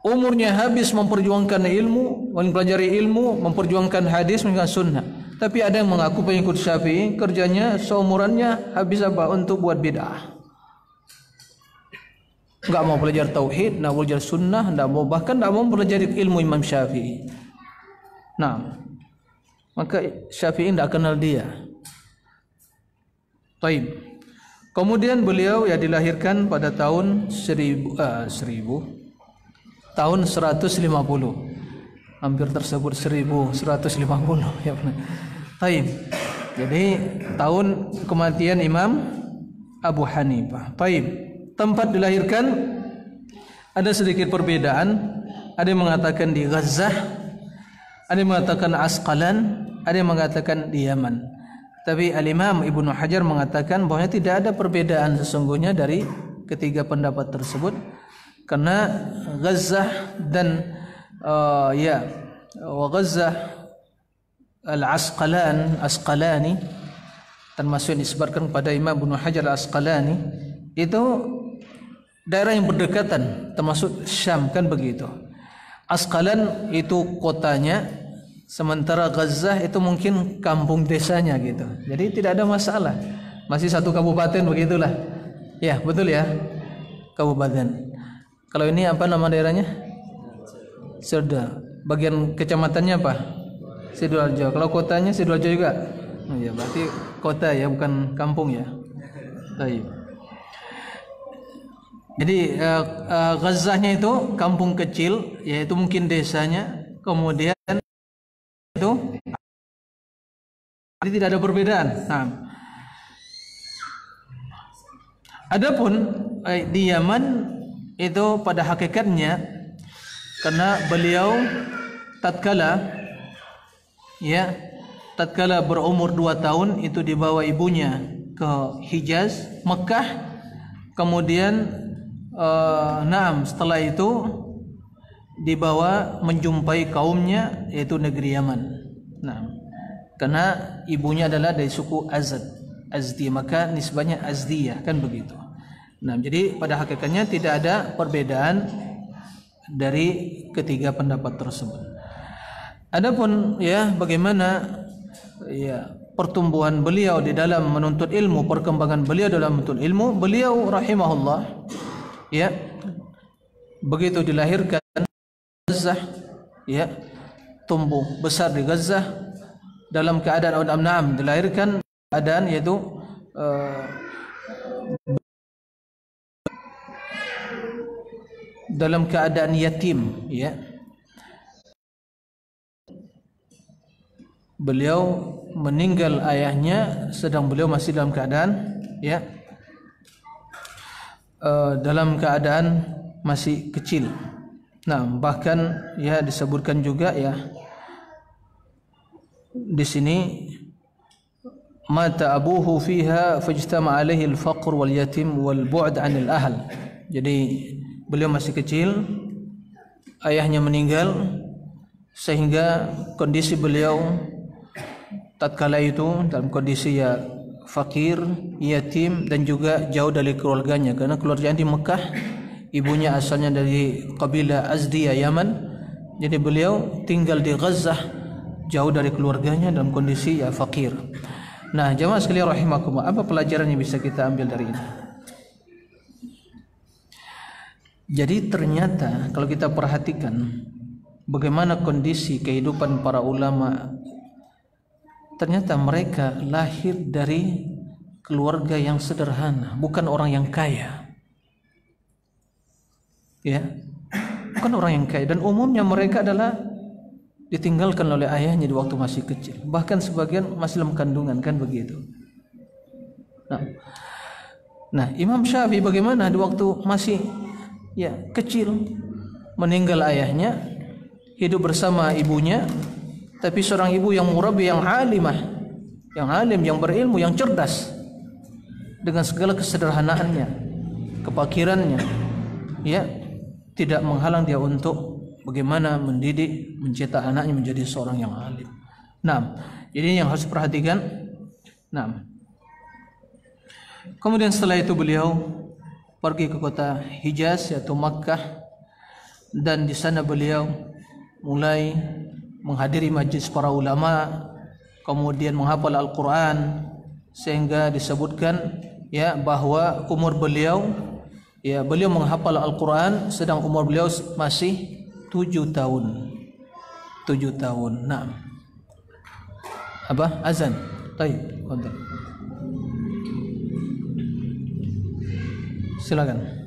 umurnya habis memperjuangkan ilmu, mempelajari ilmu, memperjuangkan hadis, memperjuangkan sunnah. Tapi ada yang mengaku pengikut Syafi'i, kerjanya seumurannya habis apa? Untuk buat bid'ah. Enggak mau belajar tauhid, enggak mau belajar sunnah, enggak mau, bahkan enggak mau belajar ilmu Imam Syafi'i. Nah, maka Syafi'i enggak kenal dia. Baik. Kemudian beliau ya dilahirkan pada tahun 150. Hampir tersebut 1150 ya benar. Baik. Jadi tahun kematian Imam Abu Hanifah. Baik, tempat dilahirkan ada sedikit perbedaan. Ada yang mengatakan di Gazzah, ada yang mengatakan Asqalan, ada yang mengatakan di Yaman. Tapi Al-Imam Ibnu Hajar mengatakan bahwa tidak ada perbedaan sesungguhnya dari ketiga pendapat tersebut, karena Gazzah dan wa Gazzah Asqalani termasuk yang disebutkan kepada Imam Ibnu Hajar Asqalani itu daerah yang berdekatan, termasuk Syam, kan begitu. Asqalan itu kotanya, sementara Gazzah itu mungkin kampung desanya gitu. Jadi tidak ada masalah. Masih satu kabupaten begitulah. Ya, betul ya. Kabupaten. Kalau ini apa nama daerahnya? Sudah. Bagian kecamatannya apa? Sidoarjo. Kalau kotanya Sidoarjo juga. Oh ya, berarti kota ya, bukan kampung ya. Baik. Jadi Gazzahnya itu kampung kecil, yaitu mungkin desanya. Kemudian itu jadi tidak ada perbedaan. Nah, adapun di Yaman itu pada hakikatnya karena beliau tatkala berumur 2 tahun itu dibawa ibunya ke Hijaz, Mekah, kemudian setelah itu dibawa menjumpai kaumnya, yaitu negeri Yaman. Nah, karena ibunya adalah dari suku Azdi, maka nisbahnya Azdiyah, kan begitu. Nah, jadi pada hakikatnya tidak ada perbedaan dari ketiga pendapat tersebut. Adapun ya bagaimana ya pertumbuhan beliau di dalam menuntut ilmu, perkembangan beliau dalam menuntut ilmu, beliau rahimahullah ya begitu dilahirkan Gazzah, ya tumbuh besar di Gazzah dalam keadaan dilahirkan keadaan yaitu dalam keadaan yatim, ya. Beliau meninggal ayahnya sedang beliau masih dalam keadaan dalam keadaan masih kecil. Nah, bahkan ya disebutkan juga ya di sini mata abuhu fiha fajtama alaihi al-faqr wal yatim wal bu'd 'anil ahl. Jadi beliau masih kecil, ayahnya meninggal, sehingga kondisi beliau tatkala itu dalam kondisi ya fakir, yatim, dan juga jauh dari keluarganya, karena keluarganya di Mekah, ibunya asalnya dari kabilah Azdiyah Yaman. Jadi beliau tinggal di Gazzah jauh dari keluarganya dalam kondisi ya fakir. Nah, jamaah sekalian rahimakumullah, apa pelajaran yang bisa kita ambil dari ini? Jadi ternyata kalau kita perhatikan bagaimana kondisi kehidupan para ulama, ternyata mereka lahir dari keluarga yang sederhana, bukan orang yang kaya. Ya, bukan orang yang kaya, dan umumnya mereka adalah ditinggalkan oleh ayahnya di waktu masih kecil. Bahkan sebagian masih dalam kandungan, kan begitu. Nah, Imam Syafi'i bagaimana di waktu masih ya kecil meninggal ayahnya, hidup bersama ibunya, tapi seorang ibu yang murabbi, yang alimah, yang alim, yang berilmu, yang cerdas, dengan segala kesederhanaannya, kepakirannya, ya tidak menghalang dia untuk bagaimana mendidik, mencetak anaknya menjadi seorang yang alim. Nah, jadi yang harus diperhatikan. Nah, kemudian setelah itu beliau pergi ke kota Hijaz, yaitu Makkah, dan di sana beliau mulai menghadiri majlis para ulama, kemudian menghafal Al-Quran, sehingga disebutkan ya bahwa umur beliau ya beliau menghafal Al-Quran sedang umur beliau masih 7 tahun. 7 tahun. Nah, apa? Azan. Baik, silakan.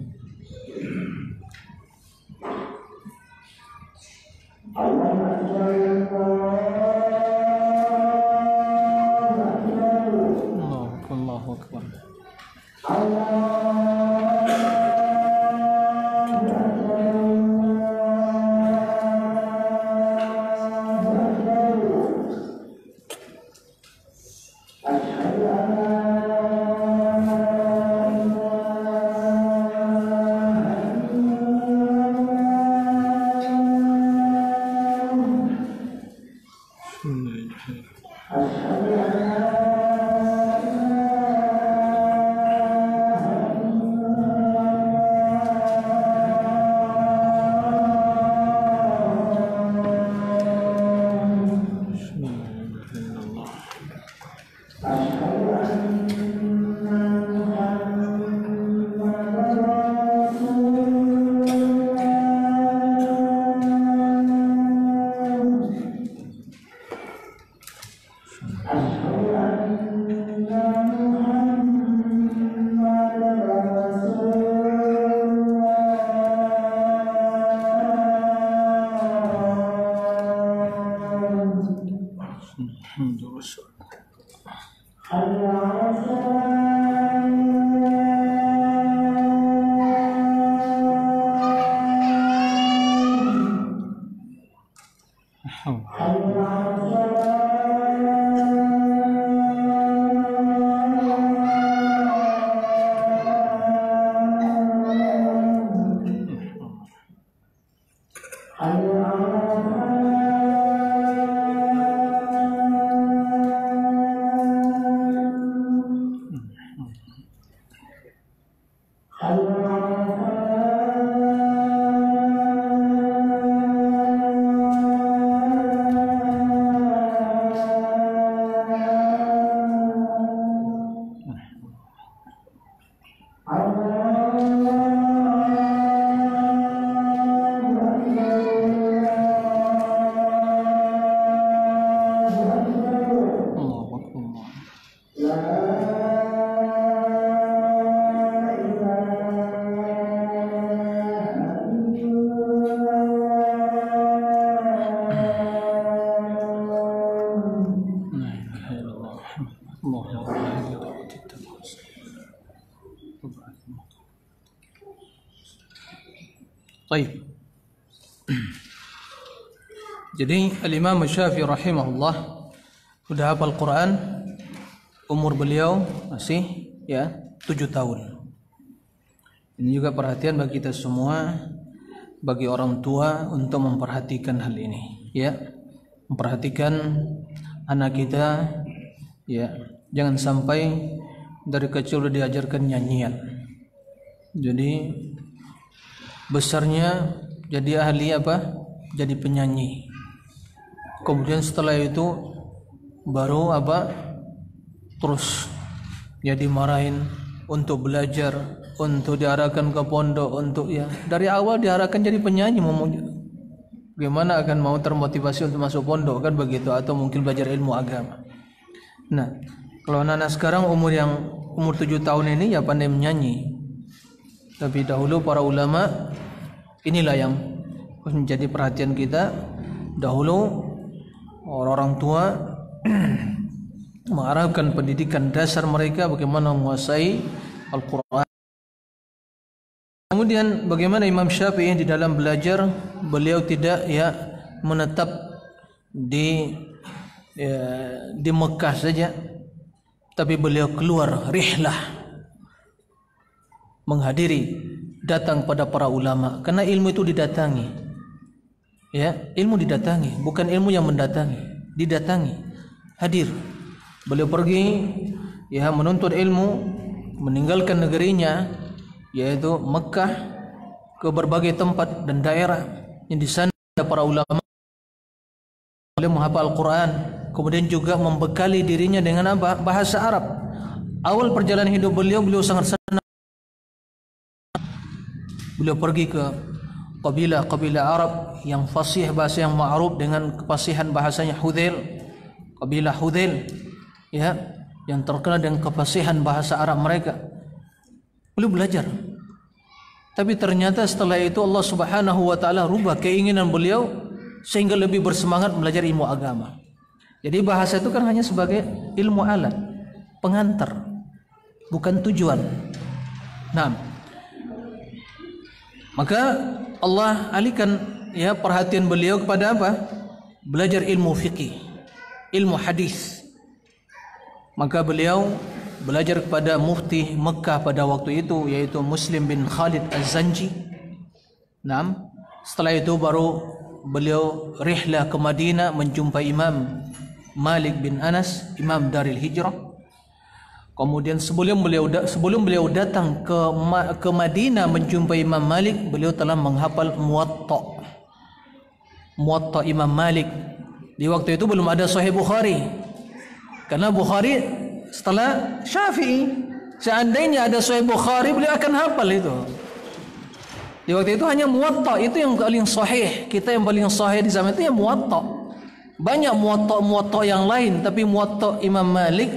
Baik. Jadi Al-Imam Syafi'i rahimahullah sudah hafal Quran, umur beliau masih 7 tahun. Ini juga perhatian bagi kita semua, bagi orang tua untuk memperhatikan hal ini, ya. Memperhatikan anak kita, ya. Jangan sampai dari kecil sudah diajarkan nyanyian. Jadi besarnya jadi ahli apa? Jadi penyanyi. Kemudian setelah itu baru apa? Terus ya dimarahin untuk belajar, untuk diarahkan ke pondok, untuk ya dari awal diarahkan jadi penyanyi. Gimana akan mau termotivasi untuk masuk pondok, kan begitu, atau mungkin belajar ilmu agama. Nah, kalau anak-anak sekarang umur 7 tahun ini ya pandai menyanyi. Tapi dahulu para ulama, inilah yang menjadi perhatian kita. Dahulu orang tua mengarahkan pendidikan dasar mereka bagaimana menguasai Al-Quran. Kemudian bagaimana Imam Syafi'i di dalam belajar, beliau tidak menetap di Mekah saja, tapi beliau keluar rihlah, menghadiri, datang pada para ulama, karena ilmu itu didatangi. Ya, ilmu didatangi, bukan ilmu yang mendatangi, didatangi, hadir. Beliau pergi menuntut ilmu, meninggalkan negerinya yaitu Mekah ke berbagai tempat dan daerah yang di sana ada para ulama. Beliau menghafal Al-Quran, kemudian juga membekali dirinya dengan apa? Bahasa Arab. Awal perjalanan hidup beliau sangat senang. Beliau pergi ke kabilah Arab yang fasih, bahasa yang ma'ruf dengan kefasihan bahasanya, Hudzail, kabilah Hudzail, ya, yang terkenal dengan kefasihan bahasa Arab mereka. Beliau belajar. Tapi ternyata setelah itu Allah Subhanahu wa taala rubah keinginan beliau sehingga lebih bersemangat belajar ilmu agama. Jadi bahasa itu kan hanya sebagai ilmu alat, pengantar, bukan tujuan. Nah, maka Allah alihkan perhatian beliau kepada apa? Belajar ilmu fikih, ilmu hadis. Maka beliau belajar kepada mufti Mekah pada waktu itu, yaitu Muslim bin Khalid Az-Zanji. Nah, setelah itu baru beliau rihlah ke Madinah menjumpai Imam Malik bin Anas, Imam Daril Hijrah. Kemudian sebelum beliau datang ke Madinah menjumpai Imam Malik, beliau telah menghafal Muwatta Imam Malik. Di waktu itu belum ada Sahih Bukhari, karena Bukhari setelah Syafi'i. Seandainya ada Sahih Bukhari, beliau akan hafal itu. Di waktu itu hanya Muwatta, itu yang paling sahih. Kita yang paling sahih di zaman itu ya Muwatta. Banyak Muwatta yang lain, tapi Muwatta Imam Malik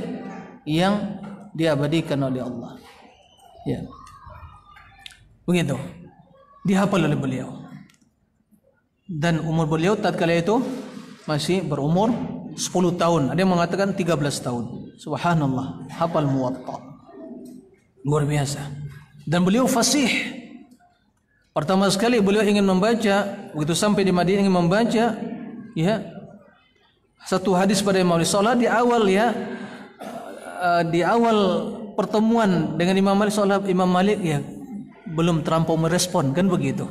yang diabadikan oleh Allah. Ya. Begitu. Dihafal oleh beliau. Dan umur beliau tatkala itu masih berumur 10 tahun. Ada yang mengatakan 13 tahun. Subhanallah, hafal Muwatta. Luar biasa. Dan beliau fasih. Pertama sekali beliau ingin membaca, begitu sampai di Madinah ingin membaca satu hadis pada Imam Salat di awal di awal pertemuan dengan Imam Malik, Imam Malik belum terlampau merespon, kan begitu.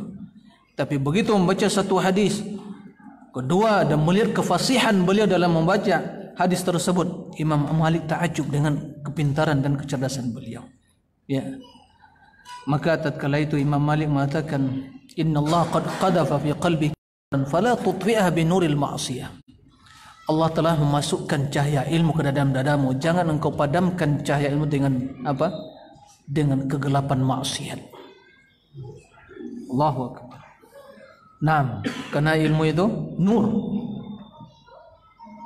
Tapi begitu membaca satu hadis kedua dan melihat kefasihan beliau dalam membaca hadis tersebut, Imam Malik takjub dengan kepintaran dan kecerdasan beliau. Ya. Maka tatkala itu Imam Malik mengatakan, "Inna Allah qad qadhafa fi qalbika fala tutfi'ha bi nuril ma'siyah." Allah telah memasukkan cahaya ilmu ke dalam dadamu, jangan engkau padamkan cahaya ilmu dengan apa? Dengan kegelapan maksiat. Allahu akbar. Naam, karena ilmu itu nur.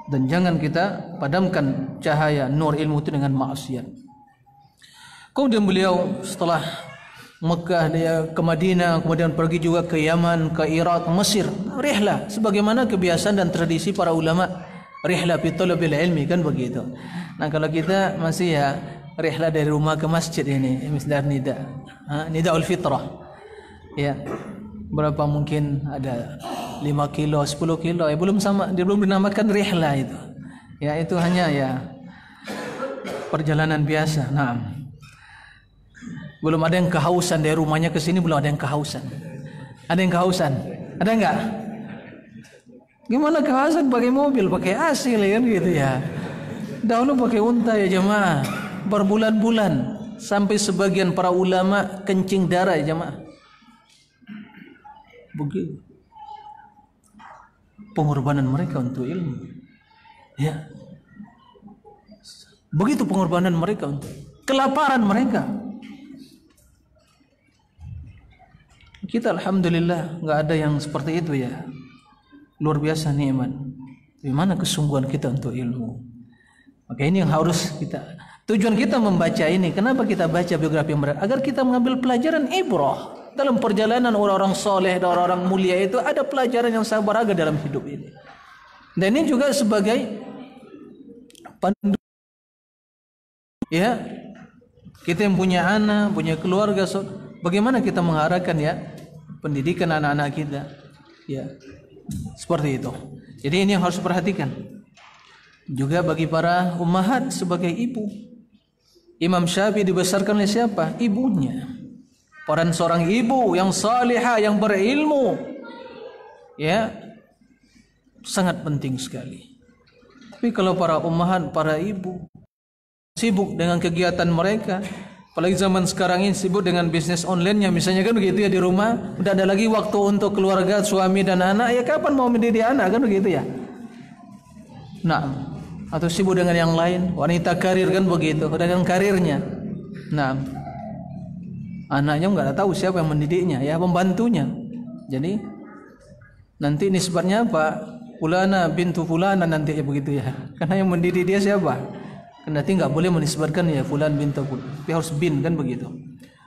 Dan jangan kita padamkan cahaya nur ilmu itu dengan maksiat. Kemudian beliau setelah Mekah dia ke Madinah, kemudian pergi juga ke Yaman, ke Irak, Mesir, rihlah sebagaimana kebiasaan dan tradisi para ulama, rihlah fi talabil ilmi, kan begitu. Nah, kalau kita masih ya rihlah dari rumah ke masjid ini, misdar nida, nidaul fitrah. Ya. Berapa mungkin ada 5 kilo, 10 kilo, ya belum sama, dia belum dinamakan rihlah itu. Ya, itu hanya ya perjalanan biasa. Nah, belum ada yang kehausan dari rumahnya ke sini, belum ada yang kehausan. Ada yang kehausan? Ada enggak? Gimana kehausan pakai mobil, pakai AC kan gitu ya. Dahulu pakai unta ya jemaah, berbulan-bulan sampai sebagian para ulama kencing darah ya jemaah. Begitu pengorbanan mereka untuk ilmu. Ya. Begitu pengorbanan mereka untuk kelaparan mereka. Kita alhamdulillah nggak ada yang seperti itu ya. Luar biasa nikmat. Bagaimana kesungguhan kita untuk ilmu. Maka ini yang harus kita, tujuan kita membaca ini. Kenapa kita baca biografi mereka? Agar kita mengambil pelajaran ibrah. Dalam perjalanan orang-orang soleh dan orang-orang mulia itu ada pelajaran yang sangat berharga dalam hidup ini. Dan ini juga sebagai pandu. Ya, kita yang punya anak, punya keluarga, bagaimana kita mengharapkan ya pendidikan anak-anak kita, ya seperti itu. Jadi ini yang harus diperhatikan. Juga bagi para ummahat sebagai ibu. Imam Syafi'i dibesarkan oleh siapa? Ibunya. Peran seorang ibu yang salihah, yang berilmu, ya sangat penting sekali. Tapi kalau para ummahat, para ibu sibuk dengan kegiatan mereka, apalagi zaman sekarang ini sibuk dengan bisnis online-nya misalnya kan begitu ya, di rumah udah ada lagi waktu untuk keluarga, suami dan anak, ya kapan mau mendidik anak kan begitu ya. Nah, atau sibuk dengan yang lain, wanita karir kan begitu, dengan karirnya. Nah, anaknya nggak tahu siapa yang mendidiknya, ya pembantunya. Jadi nanti nisbatnya apa? Fulana bintu fulana nanti ya begitu ya. Karena yang mendidik dia siapa? Nanti nggak boleh menisbatkan ya fulan bintu fulan. Tapi harus bin kan begitu.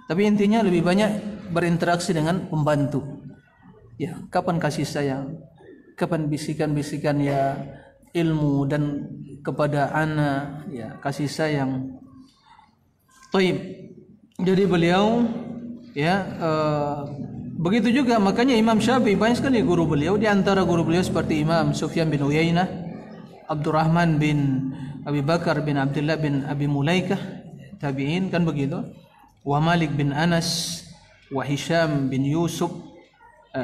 Tapi intinya lebih banyak berinteraksi dengan pembantu. Ya, kapan kasih sayang? Kapan bisikan-bisikan ya ilmu dan kepada anak ya kasih sayang. Taib. Jadi beliau ya begitu juga, makanya Imam Syafi'i banyak sekali guru beliau. Di antara guru beliau seperti Imam Sufyan bin Uyainah, Abdurrahman bin Abi Bakar bin Abdullah bin Abi Mulaikah, tabi'in kan begitu. Wa Malik bin Anas, wa Hisham bin Yusuf,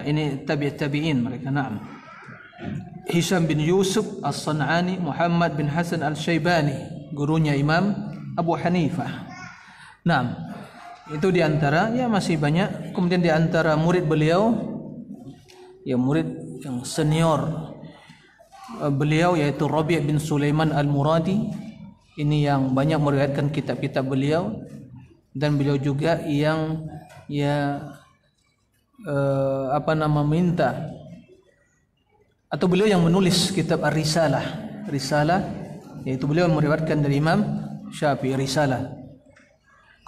ini tabi'in mereka. Naam. Hisham bin Yusuf As-San'ani, Muhammad bin Hasan Al-Syaibani, gurunya Imam Abu Hanifah. Naam. Itu diantara, ya masih banyak. Kemudian diantara murid beliau, ya murid yang senior beliau yaitu Rabi' bin Sulaiman Al-Muradi. Ini yang banyak meriwayatkan kitab-kitab beliau, dan beliau juga yang ya minta, atau beliau yang menulis kitab Ar-Risalah. Risalah yaitu beliau meriwayatkan dari Imam Syafi'i Risalah.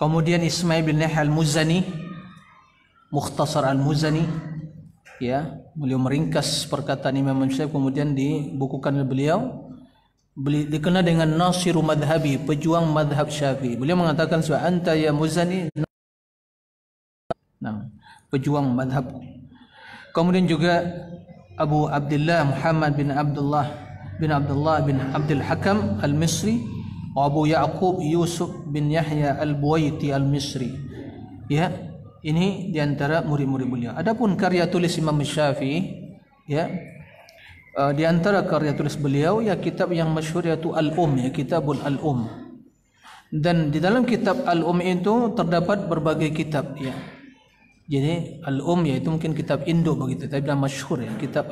Kemudian Ismail bin Yahya Al-Muzani, Mukhtasar Al-Muzani, ya, beliau meringkas perkataan Imam Syafi'i kemudian dibukukan oleh beliau. Dikenal dengan Nasiru Madhabi, pejuang madhab Syafi'i. Beliau mengatakan anta ya Muzani, nah, pejuang madhab. Kemudian juga Abu Abdullah Muhammad bin Abdullah bin Abdul Hakam Al-Misri, Abu Ya'qub Yusuf bin Yahya Al-Buwaiti Al-Misri. Ya, ini diantara murid-murid beliau. Adapun karya tulis Imam Syafi'i, ya, diantara karya tulis beliau ya kitab yang masyhur yaitu Al-Um, ya, Kitabul Al-Um. Dan di dalam kitab itu terdapat berbagai kitab ya. Jadi yaitu mungkin kitab induk begitu, tapi yang masyhur ya, kitab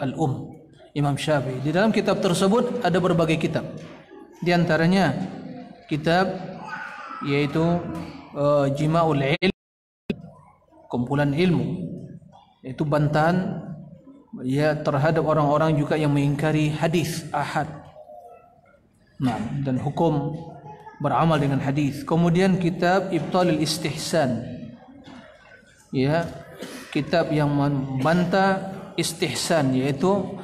Imam Syafi'i. Di dalam kitab tersebut ada berbagai kitab. Di antaranya kitab yaitu Jima'ul Ilm, kumpulan ilmu, yaitu bantahan ya terhadap orang-orang juga yang mengingkari hadis ahad. Nah, dan hukum beramal dengan hadis. Kemudian kitab Ibtalul Istihsan, ya, kitab yang membantah istihsan, yaitu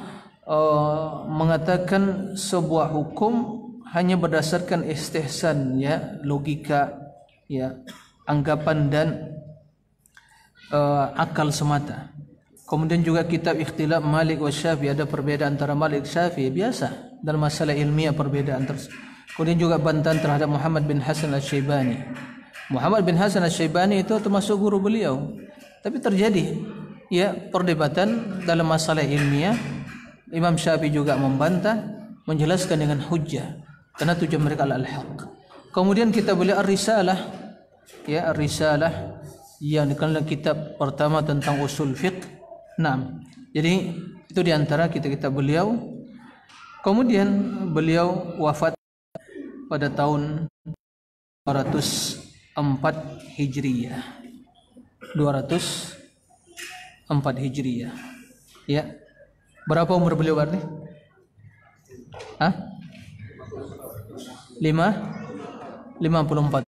mengatakan sebuah hukum hanya berdasarkan istihsan, ya, logika, ya, anggapan dan akal semata. Kemudian juga kitab Ikhtilaf Malik wa Syafi'i, ada perbedaan antara Malik dan Syafi'i, biasa dalam masalah ilmiah perbedaan tersebut. Kemudian juga bantahan terhadap Muhammad bin Hasan Asy-Syaibani. Muhammad bin Hasan Asy-Syaibani itu termasuk guru beliau, tapi terjadi ya perdebatan dalam masalah ilmiah. Imam Syafi'i juga membantah, menjelaskan dengan hujjah, karena tujuan mereka adalah al-haq. Kemudian kita beli Ar-Risalah, ya, Ar-Risalah yang dikenal kitab pertama tentang usul fiqh. Nah, jadi itu diantara kitab beliau. Kemudian beliau wafat pada tahun 204 Hijriyah. 204 Hijriyah. Ya. Berapa umur beliau berarti? 54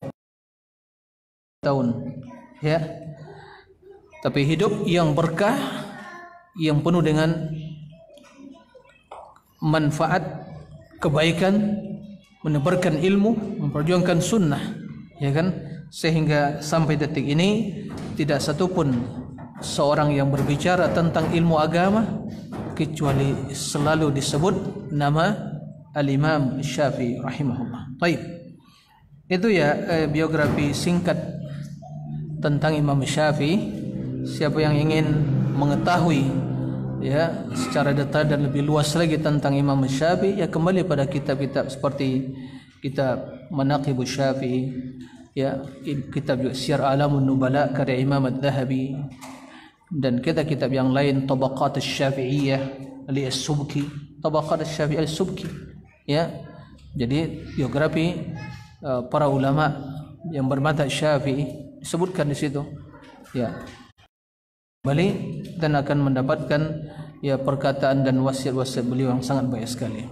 tahun. Ya. Tapi hidup yang berkah, yang penuh dengan manfaat, kebaikan, menebarkan ilmu, memperjuangkan sunnah, ya kan, sehingga sampai detik ini tidak satupun seorang yang berbicara tentang ilmu agama kecuali selalu disebut nama Al-Imam Syafi'i rahimahullah. Baik, itu ya biografi singkat tentang Imam Syafi'i. Siapa yang ingin mengetahui ya secara detail dan lebih luas lagi tentang Imam Syafi'i, ya kembali pada kitab-kitab seperti kitab Manaqibus Syafi'i, ya, kitab Syiar Alamun Nubala karya Imam Adz-Dzahabi, dan kitab-kitab yang lain, Tabaqat Asy-Syafi'iyah li As-Subki, Tabaqat Asy-Syafi'i As-Subki, ya. Jadi biografi para ulama yang bermadzhab Syafi'i disebutkan di situ, ya. Balik dan akan mendapatkan ya perkataan dan wasiat-wasiat beliau yang sangat baik sekali.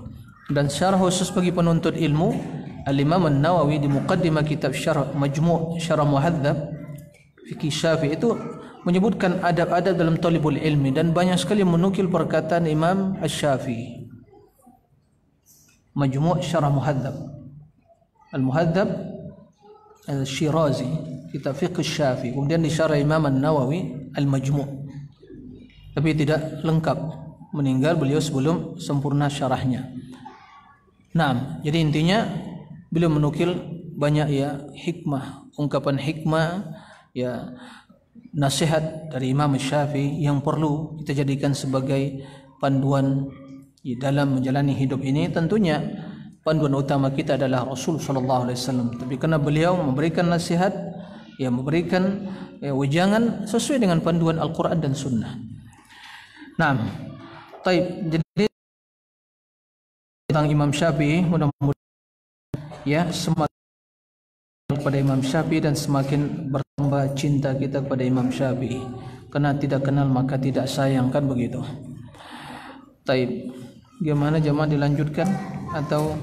Dan syarah khusus bagi penuntut ilmu, Al-Imam An-Nawawi di muqaddimah kitab Syarah Majmu' Syarah Muhadzab Fiqih Syafi'i itu menyebutkan adab-adab dalam talibul ilmi, dan banyak sekali menukil perkataan Imam Asy-Syafi'i. Majmu' Syarah Muhadzab, Al-Muhadzab Al-Syirazi, kitab Fiqh Syafi'i. Kemudian disyarah Imam An-Nawawi Al-Majmu', tapi tidak lengkap, meninggal beliau sebelum sempurna syarahnya. Nah, jadi intinya beliau menukil banyak ya hikmah, ungkapan hikmah, ya, nasihat dari Imam Syafi'i yang perlu kita jadikan sebagai panduan di dalam menjalani hidup ini. Tentunya panduan utama kita adalah Rasul sallallahu alaihi wasallam, tapi karena beliau memberikan nasihat, ya, memberikan wejangan sesuai dengan panduan Al-Quran dan Sunnah. Nah, jadi tentang Imam Syafi'i, mudah-mudahan ya semakin kepada Imam Syafi'i dan semakin bertambah cinta kita kepada Imam Syafi'i, karena tidak kenal maka tidak sayang, kan begitu. Taib, gimana jemaah, dilanjutkan atau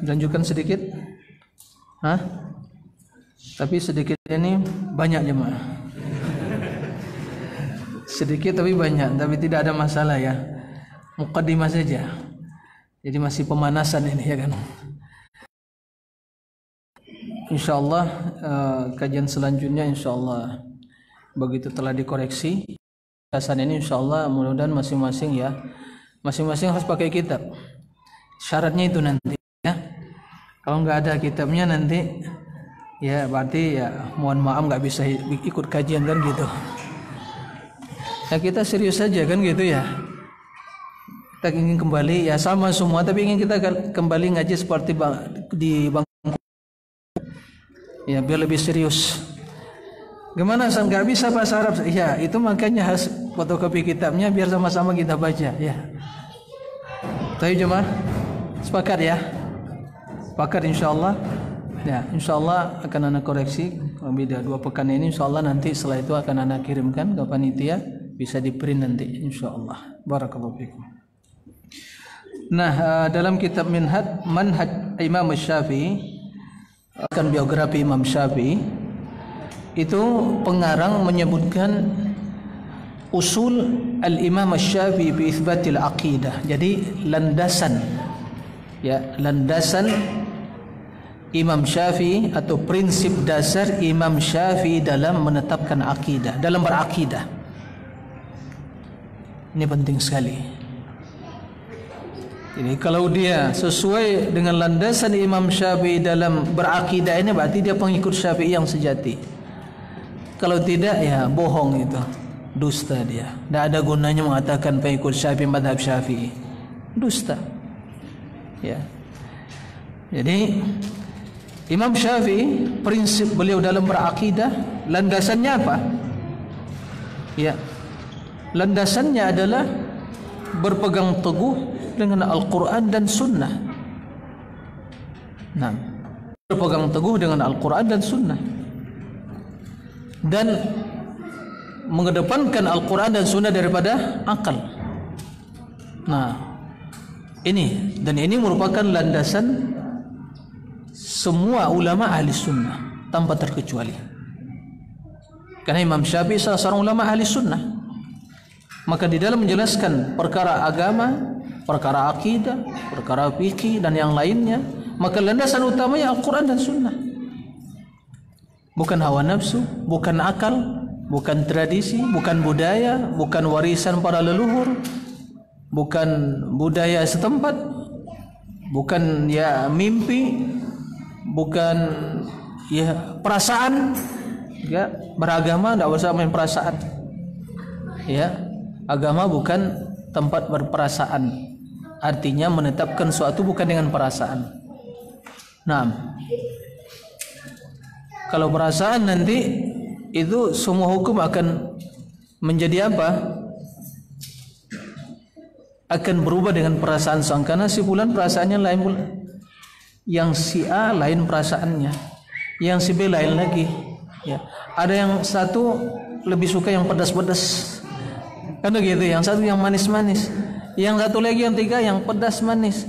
dilanjutkan sedikit? Tapi sedikit ini banyak jemaah. Sedikit tapi banyak, tapi tidak ada masalah ya. Muqaddimah saja. Jadi masih pemanasan ini, ya kan. Insyaallah kajian selanjutnya insyaallah begitu telah dikoreksi bahasan ini, insyaallah mudah-mudahan masing-masing harus pakai kitab. Syaratnya itu nanti ya. Kalau nggak ada kitabnya nanti ya berarti ya mohon maaf nggak bisa ikut kajian, kan gitu. Ya kita serius saja, kan gitu ya. Kita ingin kembali ya sama semua, tapi ingin kita kembali ngaji seperti di bangku Ya, biar lebih serius. Gimana San, nggak bisa bahasa Arab? Ya, itu makanya harus fotokopi kitabnya biar sama-sama kita baca. Ya. Tapi jemaah sepakat ya? Sepakat insyaallah. Ya, insyaallah akan anak koreksi. Beda 2 pekan ini insyaallah, nanti setelah itu akan anak kirimkan ke panitia, bisa di print nanti insyaallah. Barakallahu fikum. Nah, dalam kitab Manhaj Imam Syafi'i, akan biografi Imam Syafi'i, itu pengarang menyebutkan usul al-Imam Syafi'i bi itsbatil aqidah. Jadi landasan, ya, landasan Imam Syafi'i atau prinsip dasar Imam Syafi'i dalam menetapkan akidah, dalam berakidah. Ini penting sekali. Jadi kalau dia sesuai dengan landasan Imam Syafi'i dalam berakidah ini, berarti dia pengikut Syafi'i yang sejati. Kalau tidak, ya bohong itu, dusta dia. Tidak ada gunanya mengatakan pengikut Syafi'i, madhab Syafi'i, dusta. Ya. Jadi Imam Syafi'i, prinsip beliau dalam berakidah, landasannya apa? Ya, landasannya adalah berpegang teguh dengan Al-Quran dan Sunnah. Nah, berpegang teguh dengan Al-Quran dan Sunnah, dan mengedepankan Al-Quran dan Sunnah daripada akal. Nah, ini merupakan landasan semua ulama ahli sunnah tanpa terkecuali. Karena Imam Syafi'i salah seorang ulama ahli sunnah, maka di dalam menjelaskan perkara agama, perkara akidah, perkara fikih dan yang lainnya, maka landasan utamanya Al-Quran dan Sunnah. Bukan hawa nafsu, bukan akal, bukan tradisi, bukan budaya, bukan warisan para leluhur, bukan budaya setempat, bukan ya mimpi, bukan ya perasaan. Ya, beragama tidak usah main perasaan. Ya, agama bukan tempat berperasaan. Artinya menetapkan suatu bukan dengan perasaan. Nah, kalau perasaan nanti itu semua hukum akan menjadi apa? Akan berubah dengan perasaan sang, karena si fulan perasaannya lain pula. Yang si A lain perasaannya, yang si B lain lagi. Ya, ada yang satu lebih suka yang pedas-pedas, kan begitu. Yang satu yang manis-manis, yang satu lagi yang tiga yang pedas manis,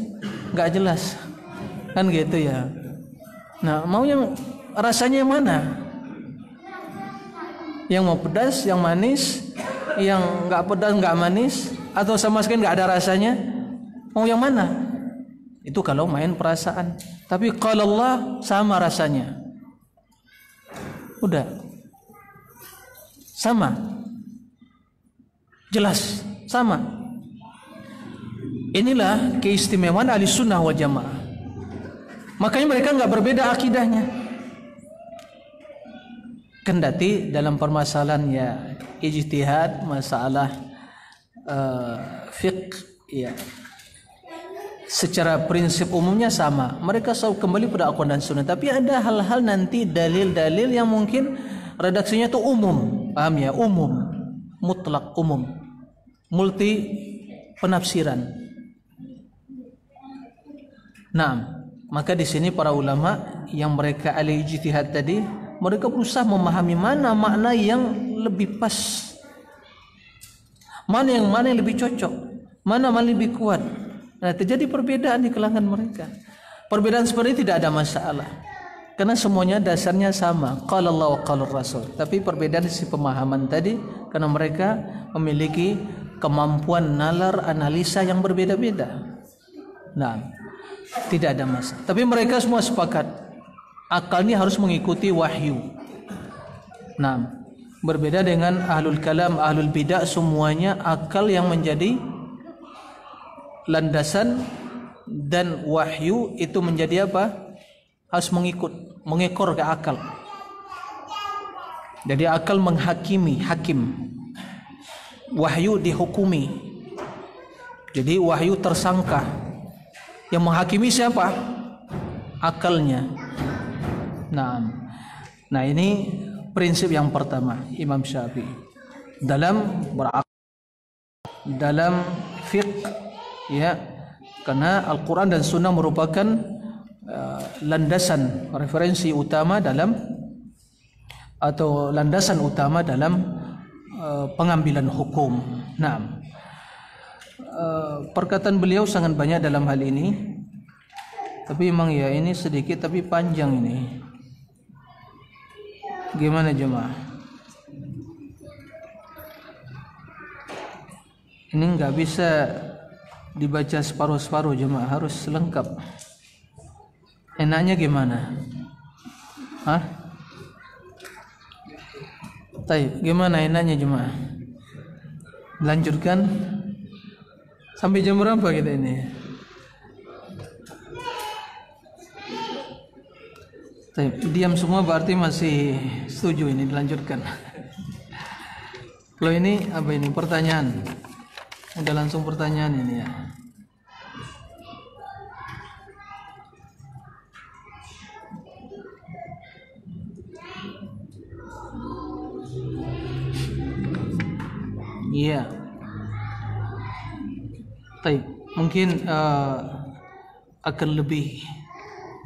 nggak jelas, kan gitu ya. Nah, mau yang rasanya yang mana? Yang mau pedas, yang manis, yang nggak pedas nggak manis, atau sama sekali nggak ada rasanya? Mau yang mana? Itu kalau main perasaan. Tapi kalau Allah sama rasanya, udah sama, jelas sama. Inilah keistimewaan ahli sunnah wal jamaah. Makanya mereka nggak berbeda akidahnya. Kendati dalam permasalahan ya ijtihad, masalah fiqh, ya secara prinsip umumnya sama. Mereka selalu kembali pada Al-Quran dan Sunnah. Tapi ada hal-hal nanti dalil-dalil yang mungkin redaksinya itu umum, paham ya? Umum, mutlak, umum, multi penafsiran. Nah, maka di sini para ulama yang mereka ahli ijtihad tadi, mereka berusaha memahami mana makna yang lebih pas, mana yang lebih cocok, mana lebih kuat. Nah, terjadi perbedaan di kalangan mereka. Perbedaan seperti ini tidak ada masalah, karena semuanya dasarnya sama, qala Allah wa qala Rasul. Tapi perbedaan sisi pemahaman tadi, karena mereka memiliki kemampuan nalar analisa yang berbeda-beda. Nah, tidak ada masalah. Tapi mereka semua sepakat akal ini harus mengikuti wahyu. Nah, berbeda dengan ahlul kalam, ahlul bidah, semuanya akal yang menjadi landasan, dan wahyu itu menjadi apa? Harus mengekor ke akal. Jadi akal menghakimi, hakim. Wahyu dihukumi. Jadi wahyu tersangka. Yang menghakimi siapa? Akalnya. Nah, Nah, ini prinsip yang pertama Imam Syafi'i dalam dalam fiqh, ya, karena Al-Quran dan Sunnah merupakan landasan referensi utama dalam atau landasan utama dalam pengambilan hukum. Nah, perkataan beliau sangat banyak dalam hal ini, tapi memang ya ini sedikit tapi panjang ini. Gimana jemaah? Ini nggak bisa dibaca separuh-separuh jemaah, harus lengkap. Enaknya gimana? Hah? Taib, gimana enaknya jemaah? Lanjutkan sampai jam berapa kita ini? Taib, diam semua berarti masih setuju ini dilanjutkan. Kalau ini apa ini pertanyaan? Udah langsung pertanyaan ini ya. Iya. Taib, mungkin akan lebih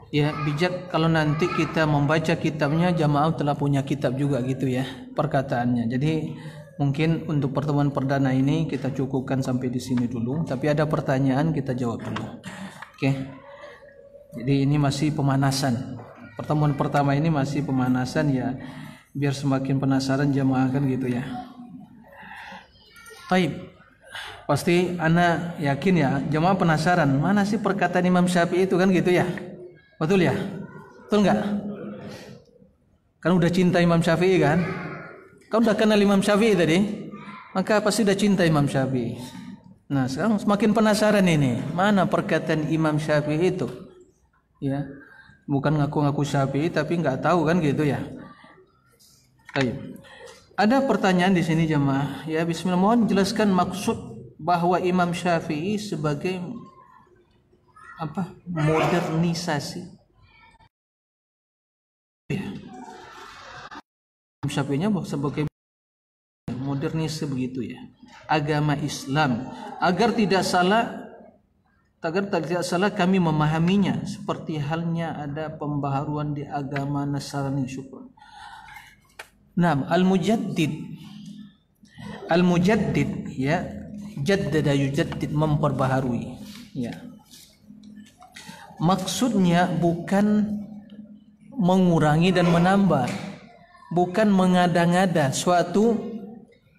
ya bijak kalau nanti kita membaca kitabnya, jamaah telah punya kitab juga gitu ya perkataannya. Jadi mungkin untuk pertemuan perdana ini kita cukupkan sampai di sini dulu. Tapi ada pertanyaan kita jawab dulu. Oke. Jadi ini masih pemanasan. Pertemuan pertama ini masih pemanasan ya, biar semakin penasaran jamaah kan gitu ya. Baik. Pasti ana yakin ya jamaah penasaran mana sih perkataan Imam Syafi'i itu kan gitu ya. Betul ya? Betul enggak? Kan udah cinta Imam Syafi'i kan? Kau udah kenal Imam Syafi'i tadi, maka pasti udah cinta Imam Syafi'i. Nah, sekarang semakin penasaran ini, mana perkataan Imam Syafi'i itu? Ya, bukan ngaku-ngaku Syafi'i tapi nggak tahu kan gitu ya. Baik. Ada pertanyaan di sini jemaah. Ya, bismillah, mohon jelaskan maksud bahwa Imam Syafi'i sebagai apa? Modernisasi. Ya. Syafi'inya sebagai modernis begitu ya, agama Islam agar tidak salah kami memahaminya seperti halnya ada pembaharuan di agama Nasrani. Syukur. Nah, al-mujaddid ya, jaddada yujaddid, memperbaharui ya. Maksudnya bukan mengurangi dan menambah, bukan mengada-ngada suatu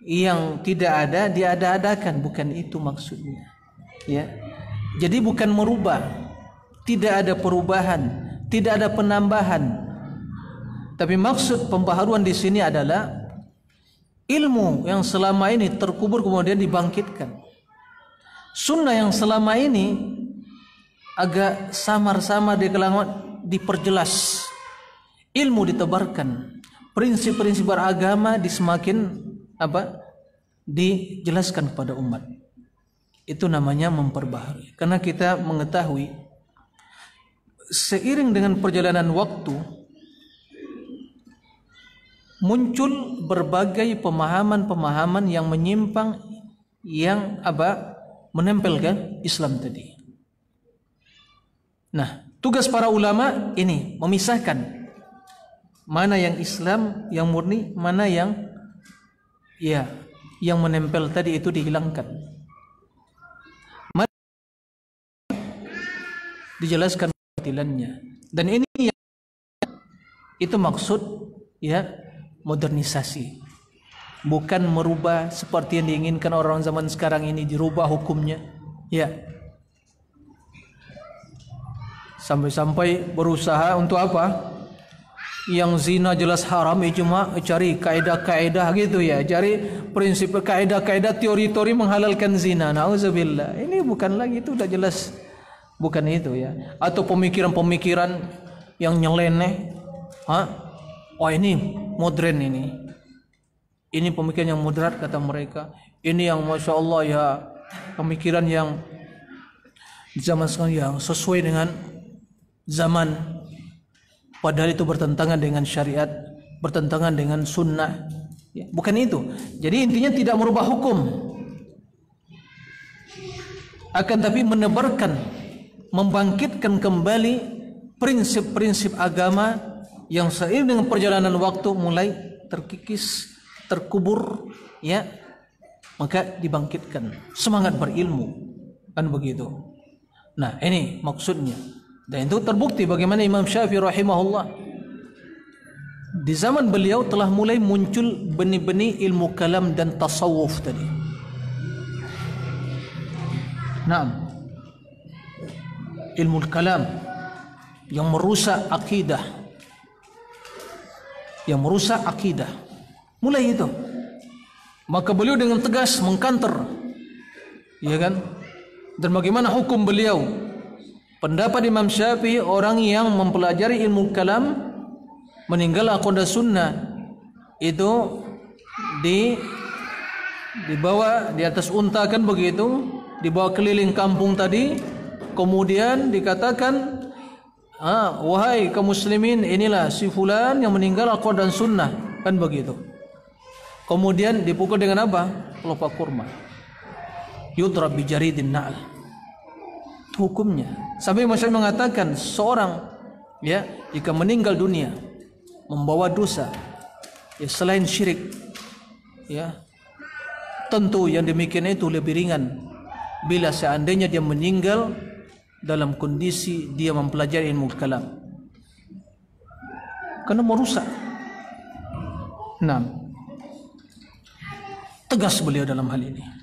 yang tidak ada diada-adakan, bukan itu maksudnya ya. Jadi bukan merubah, tidak ada perubahan, tidak ada penambahan. Tapi maksud pembaharuan di sini adalah ilmu yang selama ini terkubur kemudian dibangkitkan. Sunnah yang selama ini agak samar-samar di kalangan diperjelas. Ilmu ditebarkan. Prinsip-prinsip beragama semakin dijelaskan kepada umat. Itu namanya memperbaharui. Karena kita mengetahui seiring dengan perjalanan waktu muncul berbagai pemahaman-pemahaman yang menyimpang, yang menempelkan Islam tadi. Nah, tugas para ulama ini memisahkan mana yang Islam yang murni, mana yang menempel tadi itu dihilangkan. Mana dijelaskan kebatilannya. Dan ini itu maksud ya modernisasi, bukan merubah seperti yang diinginkan orang zaman sekarang ini, dirubah hukumnya ya, sampai-sampai berusaha untuk apa, yang zina jelas haram cuma cari kaidah-kaidah gitu ya, cari prinsip kaidah-kaidah teori-teori menghalalkan zina. Nauzubillah, ini bukan lagi, itu udah jelas bukan itu ya. Atau pemikiran-pemikiran yang nyeleneh, oh ini modern, ini pemikiran yang moderat kata mereka, ini yang masya Allah ya pemikiran yang zaman sekarang yang sesuai dengan zaman, padahal itu bertentangan dengan syariat bertentangan dengan sunnah. Ya, bukan itu. Jadi intinya tidak merubah hukum, akan tapi menebarkan, membangkitkan kembali prinsip-prinsip agama yang seiring dengan perjalanan waktu mulai terkikis, terkubur, ya, maka dibangkitkan semangat berilmu, kan begitu. Nah, ini maksudnya. Dan itu terbukti bagaimana Imam Syafi'i rahimahullah, di zaman beliau telah mulai muncul benih-benih ilmu kalam dan tasawuf tadi. Nah, ilmu kalam yang merusak akidah, mulai itu. Maka beliau dengan tegas mengkanter, ya kan? Dan bagaimana hukum beliau? Pendapat Imam Syafi'i, orang yang mempelajari ilmu kalam meninggal akidah sunnah itu dibawa di atas unta, kan begitu, dibawa keliling kampung tadi, kemudian dikatakan, wahai kaum muslimin, inilah si fulan yang meninggal akidah sunnah, kan begitu. Kemudian dipukul dengan apa? Pelupa kurma. Yudrab bi jaridin na'al. Hukumnya sampai masyarakat mengatakan seorang, ya, jika meninggal dunia membawa dosa, ya, selain syirik, ya, tentu yang demikian itu lebih ringan bila seandainya dia meninggal dalam kondisi dia mempelajari ilmu kalam, karena merusak. Nah, tegas beliau dalam hal ini.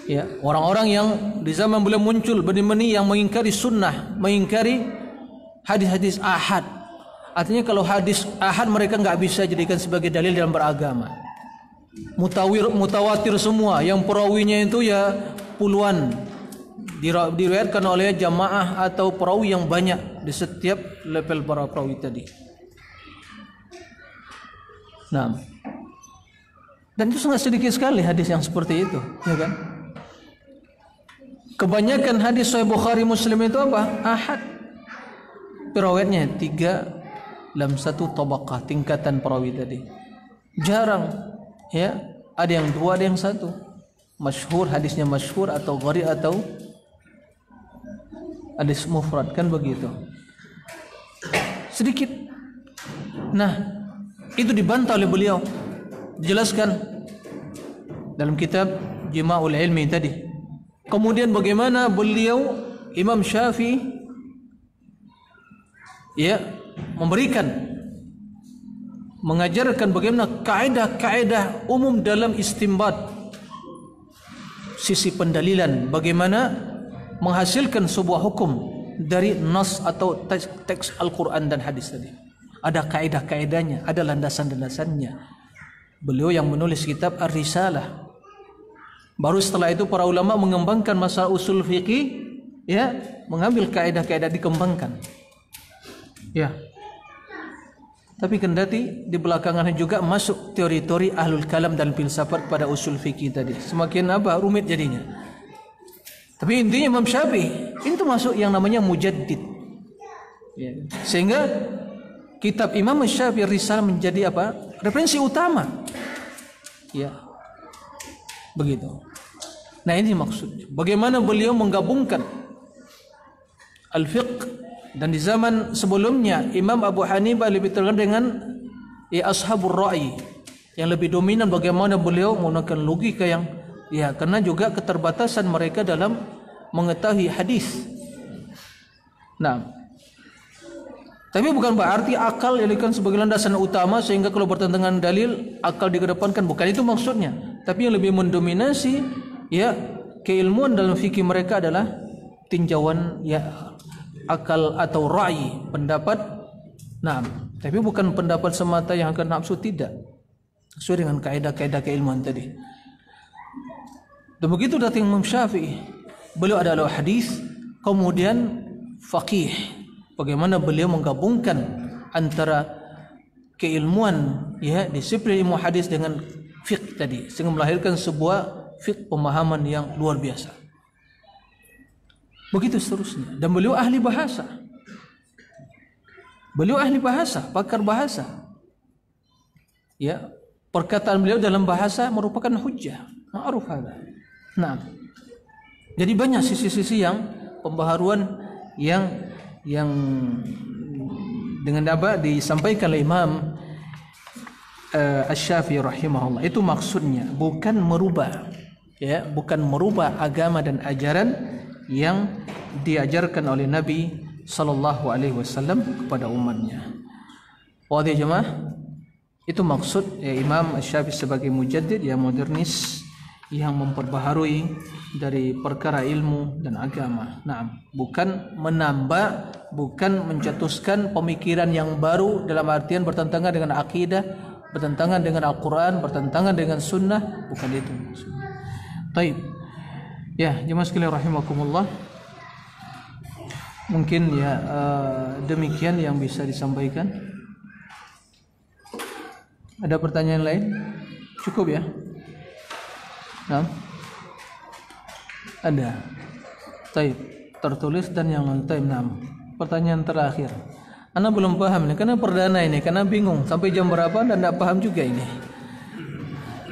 Ya, orang-orang yang di zaman beliau muncul benih-benih yang mengingkari sunnah, mengingkari hadis-hadis ahad. Artinya kalau hadis ahad mereka nggak bisa jadikan sebagai dalil dalam beragama. Mutawatir semua, yang perawinya itu ya puluhan, diriwayatkan oleh jamaah atau perawi yang banyak di setiap level para perawi tadi. Nah, dan itu sangat sedikit sekali hadis yang seperti itu, ya kan? Kebanyakan hadis Sahih Bukhari Muslim itu apa? Ahad. Perawinya 3 dalam 1 tabaqah, tingkatan perawi tadi. Jarang, ya, ada yang 2, ada yang 1. Masyhur, hadisnya masyhur atau gharib atau hadis mufrad, kan begitu. Sedikit. Nah, itu dibantah oleh beliau. Dijelaskan dalam kitab Jima'ul Ilmi tadi. Kemudian bagaimana beliau Imam Syafi'i, ya, mengajarkan bagaimana kaidah-kaidah umum dalam istinbat, sisi pendalilan, bagaimana menghasilkan sebuah hukum dari nas atau teks Al-Quran dan hadis tadi. Ada kaidah-kaidahnya, ada landasan-landasannya. Beliau yang menulis kitab Ar-Risalah. Baru setelah itu para ulama mengembangkan masalah usul fikih, ya, mengambil kaidah-kaidah dikembangkan. Ya. Tapi kendati di belakangannya juga masuk teori-teori ahlul kalam dan filsafat pada usul fikih tadi. Semakin rumit jadinya. Tapi intinya Imam Syafi'i itu masuk yang namanya mujaddid. Ya. Sehingga kitab Imam Syafi'i Risalah menjadi referensi utama. Ya. Begitu. Nah, ini maksudnya. Bagaimana beliau menggabungkan al-fiqh, dan di zaman sebelumnya Imam Abu Hanifah lebih terkenal dengan ashabur ra'i, yang lebih dominan bagaimana beliau menggunakan logika yang, ya, karena juga keterbatasan mereka dalam mengetahui hadis. Nah, tapi bukan berarti akal dijadikan sebagai landasan utama sehingga kalau bertentangan dalil akal dikedepankan, bukan itu maksudnya. Tapi yang lebih mendominasi, ya, keilmuan dalam fikih mereka adalah tinjauan, ya, akal atau ra'i, pendapat. Nah, tapi bukan pendapat semata yang akan nafsu, tidak. Sesuai dengan kaidah-kaidah keilmuan tadi. Dan begitu datang Imam Syafi'i. Beliau adalah hadis, kemudian faqih. Bagaimana beliau menggabungkan antara keilmuan, ya, disiplin ilmu hadis dengan fiqh tadi, sehingga melahirkan sebuah fiqh, pemahaman yang luar biasa. Begitu seterusnya. Dan beliau ahli bahasa. Beliau ahli bahasa, pakar bahasa. ya, perkataan beliau dalam bahasa merupakan hujjah, ma'ruf hada. Nah, jadi banyak sisi-sisi yang pembaharuan yang dengan apa disampaikan oleh Imam Asy-Syafi'i rahimahullah. Itu maksudnya bukan merubah, ya, bukan merubah agama dan ajaran yang diajarkan oleh Nabi sallallahu alaihi wasallam kepada umatnya. Wadih jemaah, itu maksud ya, Imam Asy-Syafi'i sebagai mujaddid yang modernis yang memperbaharui dari perkara ilmu dan agama. Nah, bukan menambah, bukan mencetuskan pemikiran yang baru dalam artian bertentangan dengan akidah, bertentangan dengan Al-Quran, bertentangan dengan sunnah, bukan itu. Baik, ya jemaah sekalian rahimakumullah. Mungkin ya demikian yang bisa disampaikan. Ada pertanyaan lain? Cukup ya? Nah, ada. Taib, tertulis dan yang non taib. Nah, pertanyaan terakhir. Ana belum paham nih, karena perdana ini, karena bingung sampai jam berapa dan tidak paham juga ini.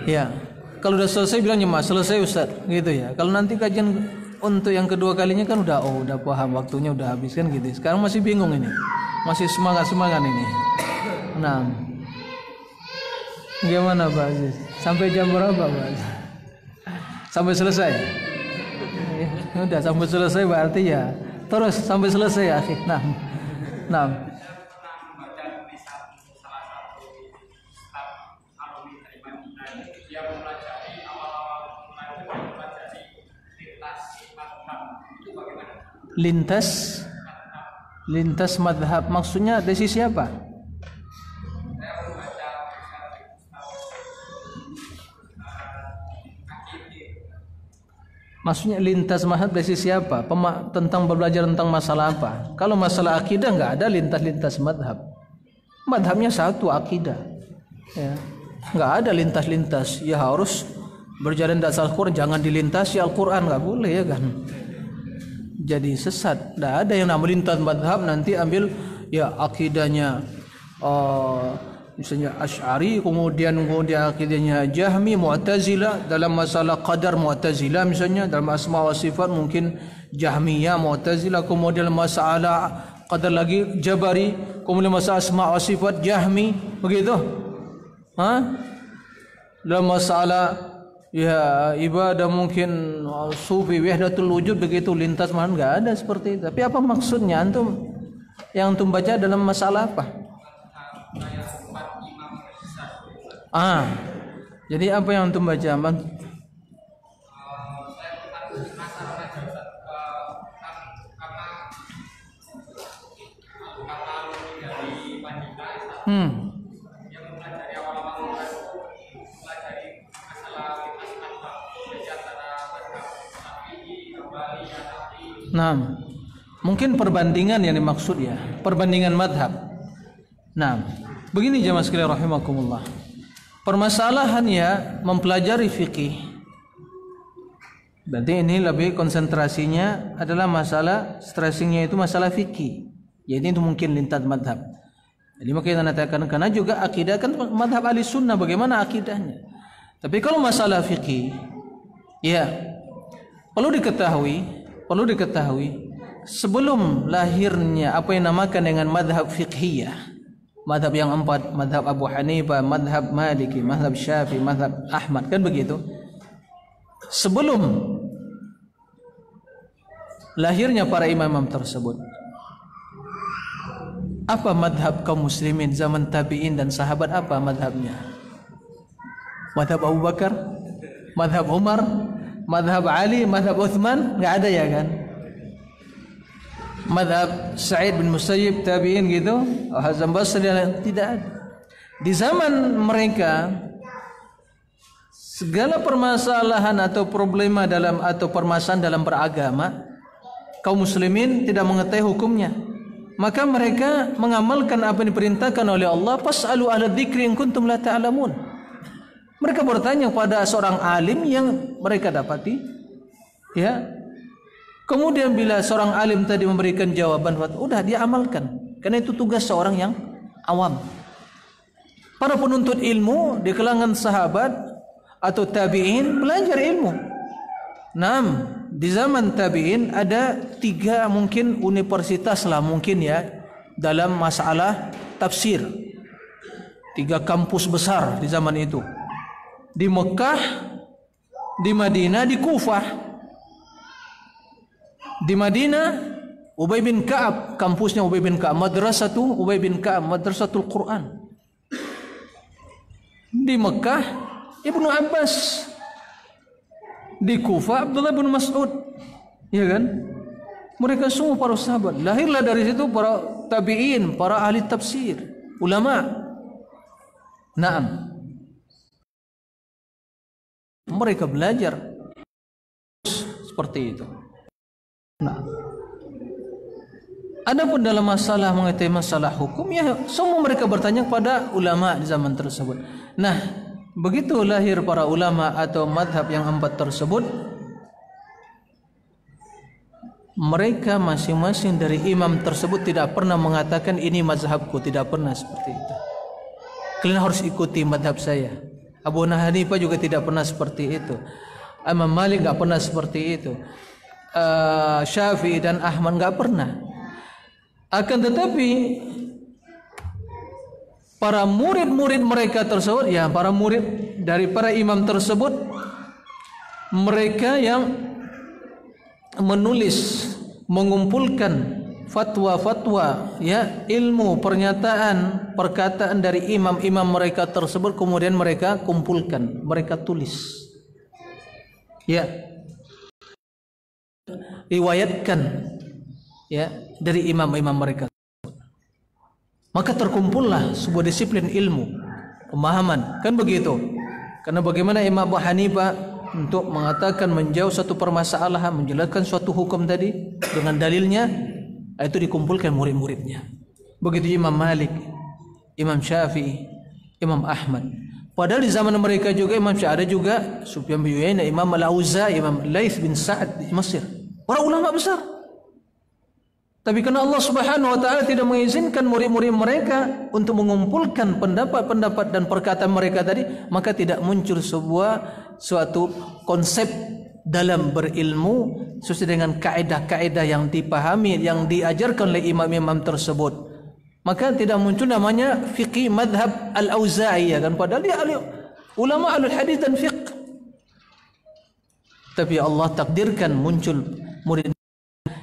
Ya, kalau udah selesai bilangnya mas selesai Ustaz, gitu ya. Kalau nanti kajian untuk yang kedua kalinya kan udah paham, waktunya udah habis kan gitu. Sekarang masih bingung ini, masih semangat ini. Nah, gimana Pak Aziz? Sampai jam berapa Pak Aziz? Sampai selesai. Ya, udah sampai selesai berarti ya terus sampai selesai ya akhir. Nah. Lintas madhab maksudnya dari sisi apa? Maksudnya lintas madhab dari sisi apa? Tentang belajar tentang masalah apa? Kalau masalah akidah nggak ada lintas madhab. Madhabnya satu, akidah. Ya. Nggak ada lintas. Ya harus berjalan dasar Al-Quran, jangan dilintasi Al-Quran, nggak boleh ya kan? Jadi sesat. Nggak ada yang namanya lintas madhab nanti ambil ya akidahnya misalnya Asy'ari, kemudian akidahnya Jahmi, Mu'tazilah, dalam masalah qadar Mu'tazilah misalnya, dalam asma wa sifat mungkin Jahmiyah, Mu'tazilah, kemudian masalah qadar lagi Jabari, kemudian masalah asma wa sifat Jahmi, begitu. Dalam masalah ya ibadah mungkin sufi wahdatul wujud, begitu lintas mana enggak ada seperti itu. Tapi apa maksudnya antum yang antum baca dalam masalah apa? Jadi apa yang antum baca, Bang? Nah, mungkin perbandingan yang dimaksud ya, perbandingan madhab. Nah, begini jemaah sekalian rahimakumullah. Permasalahannya mempelajari fikih. Berarti ini lebih konsentrasinya adalah masalah stressingnya itu masalah fikih. Jadi itu mungkin lintas madhab. Jadi makanya kita katakan karena juga akidah kan madhab ahli sunnah, bagaimana akidahnya. Tapi kalau masalah fikih, ya perlu diketahui sebelum lahirnya apa yang dinamakan dengan madhab fiqhiyah. Madhab yang empat, madhab Abu Hanifah, madhab Maliki, madhab Syafi'i, madhab Ahmad, kan begitu. Sebelum lahirnya para imam tersebut, apa madhab kaum muslimin zaman tabi'in dan sahabat, apa madhabnya? Madhab Abu Bakar, madhab Umar, madhab Ali, madhab Uthman, nggak ada ya kan? Madhab Sa'id bin Musayyib tabi'in gitu, Hasan Basri, tidak ada. Di zaman mereka segala permasalahan atau problema atau permasalahan dalam beragama, kaum muslimin tidak mengetahui hukumnya. Maka mereka mengamalkan apa yang diperintahkan oleh Allah, fas'alu ahla dzikri in kuntum la ta'lamun. Mereka bertanya pada seorang alim yang mereka dapati, ya. Kemudian bila seorang alim tadi memberikan jawaban, udah dia amalkan. Karena itu tugas seorang yang awam. Para penuntut ilmu di kalangan sahabat atau tabi'in belajar ilmu. Di zaman tabi'in ada 3 mungkin universitas lah mungkin ya dalam masalah tafsir. 3 kampus besar di zaman itu. Di Mekah, di Madinah, di Kufah. Di Madinah Ubay bin Ka'ab, kampusnya Ubay bin Ka'ab, madrasatu Ubay bin Ka'ab, madrasatul Quran. Di Mekah Ibnu Abbas, di Kufah Abdullah bin Mas'ud, ya kan? Mereka semua para sahabat. Lahirlah dari situ para tabi'in, para ahli tafsir, ulama. Mereka belajar seperti itu. Adapun dalam masalah mengenai masalah hukum, ya semua mereka bertanya kepada ulama di zaman tersebut. Begitu lahir para ulama atau madhab yang 4 tersebut, mereka masing-masing dari imam tersebut tidak pernah mengatakan ini mazhabku, tidak pernah seperti itu. Kalian harus ikuti madhab saya. Abu Hanifah juga tidak pernah seperti itu. Imam Malik nggak pernah seperti itu. Syafi'i dan Ahmad nggak pernah. Akan tetapi para murid-murid mereka tersebut, ya para murid dari para imam tersebut, mereka yang menulis, mengumpulkan fatwa-fatwa, ya ilmu, pernyataan, perkataan dari imam-imam mereka tersebut, kemudian mereka kumpulkan, mereka tulis, ya riwayatkan, ya dari imam-imam mereka. Maka terkumpullah sebuah disiplin ilmu, pemahaman, kan begitu. Karena bagaimana Imam Abu Hanifah untuk mengatakan menjauh satu permasalahan, menjelaskan suatu hukum tadi dengan dalilnya, itu dikumpulkan murid-muridnya. Begitu Imam Malik, Imam Syafi'i, Imam Ahmad. Padahal di zaman mereka juga Imam Syafi'i, ada juga Sufyan bin Uyainah, Imam Al-Auza'i, Imam Laits bin Sa'ad di Mesir. Para ulama besar. Tapi karena Allah Subhanahu wa taala tidak mengizinkan murid-murid mereka untuk mengumpulkan pendapat-pendapat dan perkataan mereka tadi, maka tidak muncul suatu konsep dalam berilmu sesuai dengan kaidah-kaidah yang dipahami, yang diajarkan oleh imam-imam tersebut. Maka tidak muncul namanya fiqih madhab Al-Auza'i, ya kan? Padahal dia ulama alul hadis dan fiqh. Tapi Allah takdirkan muncul murid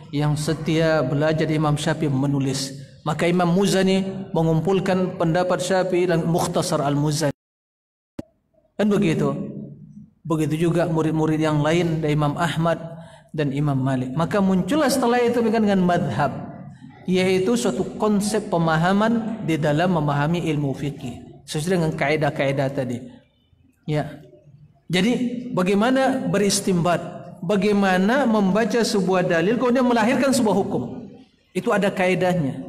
yang setia belajar Imam Syafi'i menulis. Maka Imam Muzani mengumpulkan pendapat Syafi'i dan Mukhtasar Al-Muzani. Dan begitu. Begitu juga murid-murid yang lain dari Imam Ahmad dan Imam Malik. Maka muncullah setelah itu dengan madhab, yaitu suatu konsep pemahaman di dalam memahami ilmu fikih sesuai dengan kaidah-kaidah tadi. Ya. Jadi bagaimana beristimbat, bagaimana membaca sebuah dalil kemudian melahirkan sebuah hukum, itu ada kaidahnya.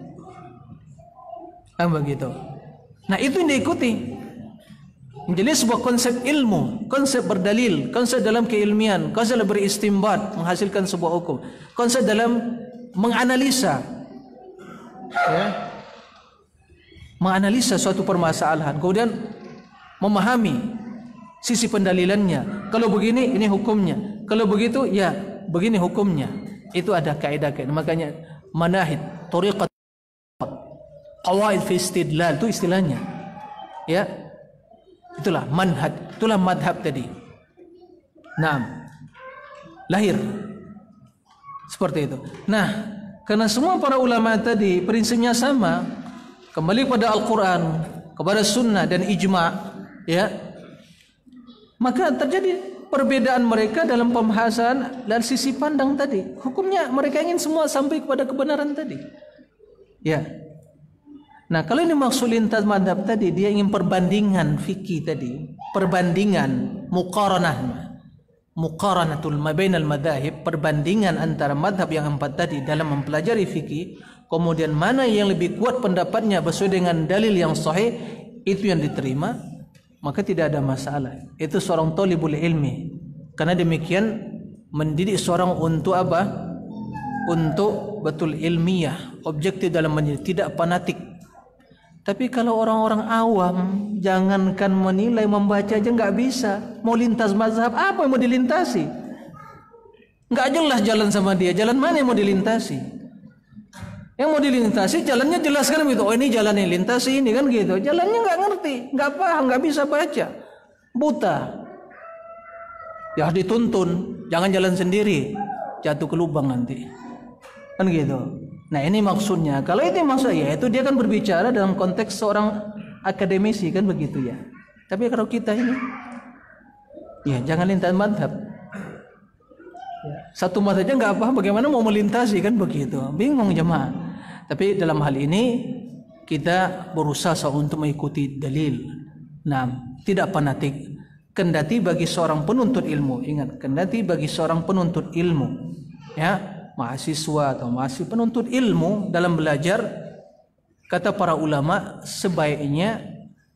Begitu. Nah itu yang diikuti. Menjadi sebuah konsep ilmu, konsep berdalil, konsep dalam keilmian, konsep beristimbat, menghasilkan sebuah hukum, konsep dalam menganalisa, ya, menganalisa suatu permasalahan, kemudian memahami sisi pendalilannya. Kalau begini, ini hukumnya. Kalau begitu, ya begini hukumnya. Itu ada kaidah-kaidah. Makanya manahid, tariqat, qawaid fi istidlal, itu istilahnya. Ya, itulah manhaj, itulah madhab tadi. Lahir seperti itu. Karena semua para ulama tadi prinsipnya sama, kembali pada Al-Quran, kepada Sunnah dan ijma', ya, maka terjadi perbedaan mereka dalam pembahasan dan sisi pandang tadi. Hukumnya mereka ingin semua sampai kepada kebenaran tadi. Ya. Nah, kalau ini maksud lintas madhab tadi, dia ingin perbandingan fikih tadi, perbandingan muqaranatul bainal madhahib, perbandingan antara madhab yang 4 tadi dalam mempelajari fikih, kemudian mana yang lebih kuat pendapatnya sesuai dengan dalil yang sahih, itu yang diterima, maka tidak ada masalah. Itu seorang thalibul ilmi. Karena demikian mendidik seorang untuk apa? Untuk betul ilmiah, objektif dalam mendidik, tidak fanatik. Tapi kalau orang-orang awam, jangankan menilai, membaca aja nggak bisa. Mau lintas mazhab, apa yang mau dilintasi? Nggak jelas jalan sama dia. Jalan mana yang mau dilintasi? Yang mau dilintasi jalannya jelas kan begitu. Oh ini jalan yang lintasi ini kan gitu. Jalannya nggak ngerti, nggak paham, nggak bisa baca, buta. Ya dituntun, jangan jalan sendiri, jatuh ke lubang nanti. Kan gitu. Nah ini maksudnya. Kalau itu maksudnya, itu dia kan berbicara dalam konteks seorang akademisi kan begitu ya. Tapi kalau kita ini, ya jangan lintas madhab. Satu mazhab aja nggak paham, bagaimana mau melintasi kan begitu. Bingung jemaah. Tapi dalam hal ini kita berusaha untuk mengikuti dalil. Nah, tidak fanatik. Kendati bagi seorang penuntut ilmu, ingat, kendati bagi seorang penuntut ilmu, ya. Mahasiswa atau mahasiswa penuntut ilmu dalam belajar, kata para ulama, sebaiknya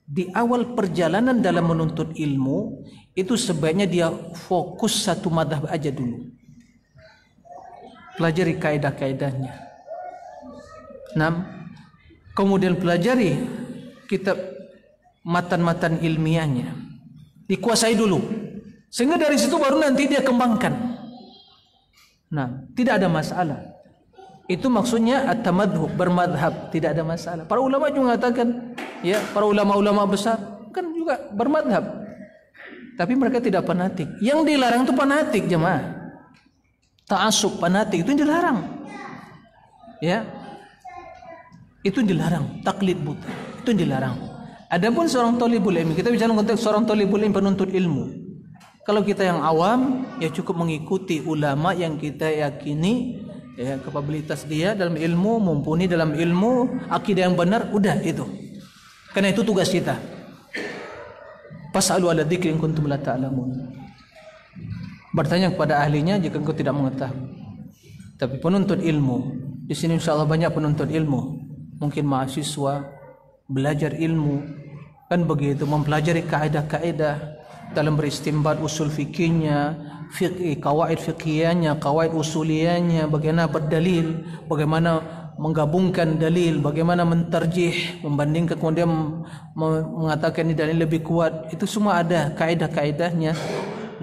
di awal perjalanan dalam menuntut ilmu itu sebaiknya dia fokus satu madhab aja dulu, pelajari kaidah-kaidahnya. Kemudian pelajari kitab matan-matan ilmiahnya, dikuasai dulu, sehingga dari situ baru nanti dia kembangkan. Nah, tidak ada masalah. Itu maksudnya at-tamadhub, bermadhab, tidak ada masalah. Para ulama juga mengatakan, ya, para ulama-ulama besar kan juga bermadhab. Tapi mereka tidak fanatik. Yang dilarang itu fanatik, jemaah. Ta'assub, fanatik itu dilarang. Ya. Itu dilarang, taklid buta. Itu dilarang. Adapun seorang thalibul ilmi, kita bicara konteks seorang thalibul ilmi penuntut ilmu. Kalau kita yang awam, ya cukup mengikuti ulama yang kita yakini, ya kapabilitas dia dalam ilmu, mumpuni dalam ilmu, akidah yang benar, udah itu. Karena itu tugas kita. Fas'alu ala dzikri in kuntum la ta'lamun. Bertanya kepada ahlinya jika engkau tidak mengetahui. Tapi penuntut ilmu, di sini insyaallah banyak penuntut ilmu, mungkin mahasiswa belajar ilmu, kan begitu, mempelajari kaidah-kaidah dalam beristimbat usul fikihnya, kawaid fikihnya, kawaid usuliyanya, bagaimana berdalil, bagaimana menggabungkan dalil, bagaimana mentarjih, membandingkan, kemudian mengatakan ini dalil lebih kuat. Itu semua ada kaidah-kaidahnya.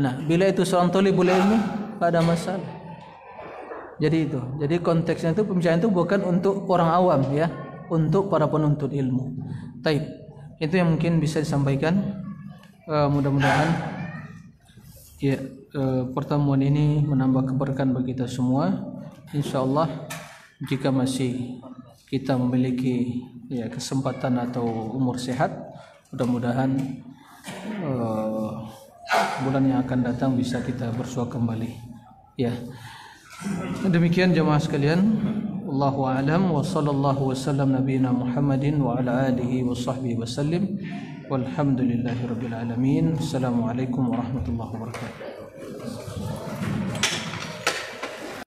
Nah, bila itu seorang thalibul ilmi, tidak ada masalah. Jadi itu. Jadi konteksnya itu, pembicaraan itu bukan untuk orang awam, ya, untuk para penuntut ilmu. Taib. Itu yang mungkin bisa disampaikan. Mudah-mudahan ya pertemuan ini menambah keberkahan bagi kita semua. Insyaallah jika masih kita memiliki ya kesempatan atau umur sehat, mudah-mudahan bulan yang akan datang bisa kita bersua kembali. Ya. Demikian jemaah sekalian. Wallahu a'lam wa sallallahu wasallam nabiyina Muhammadin wa ala alihi wa sahbihi wasallim. Walhamdulillahirabbil alamin. Assalamualaikum warahmatullahi wabarakatuh.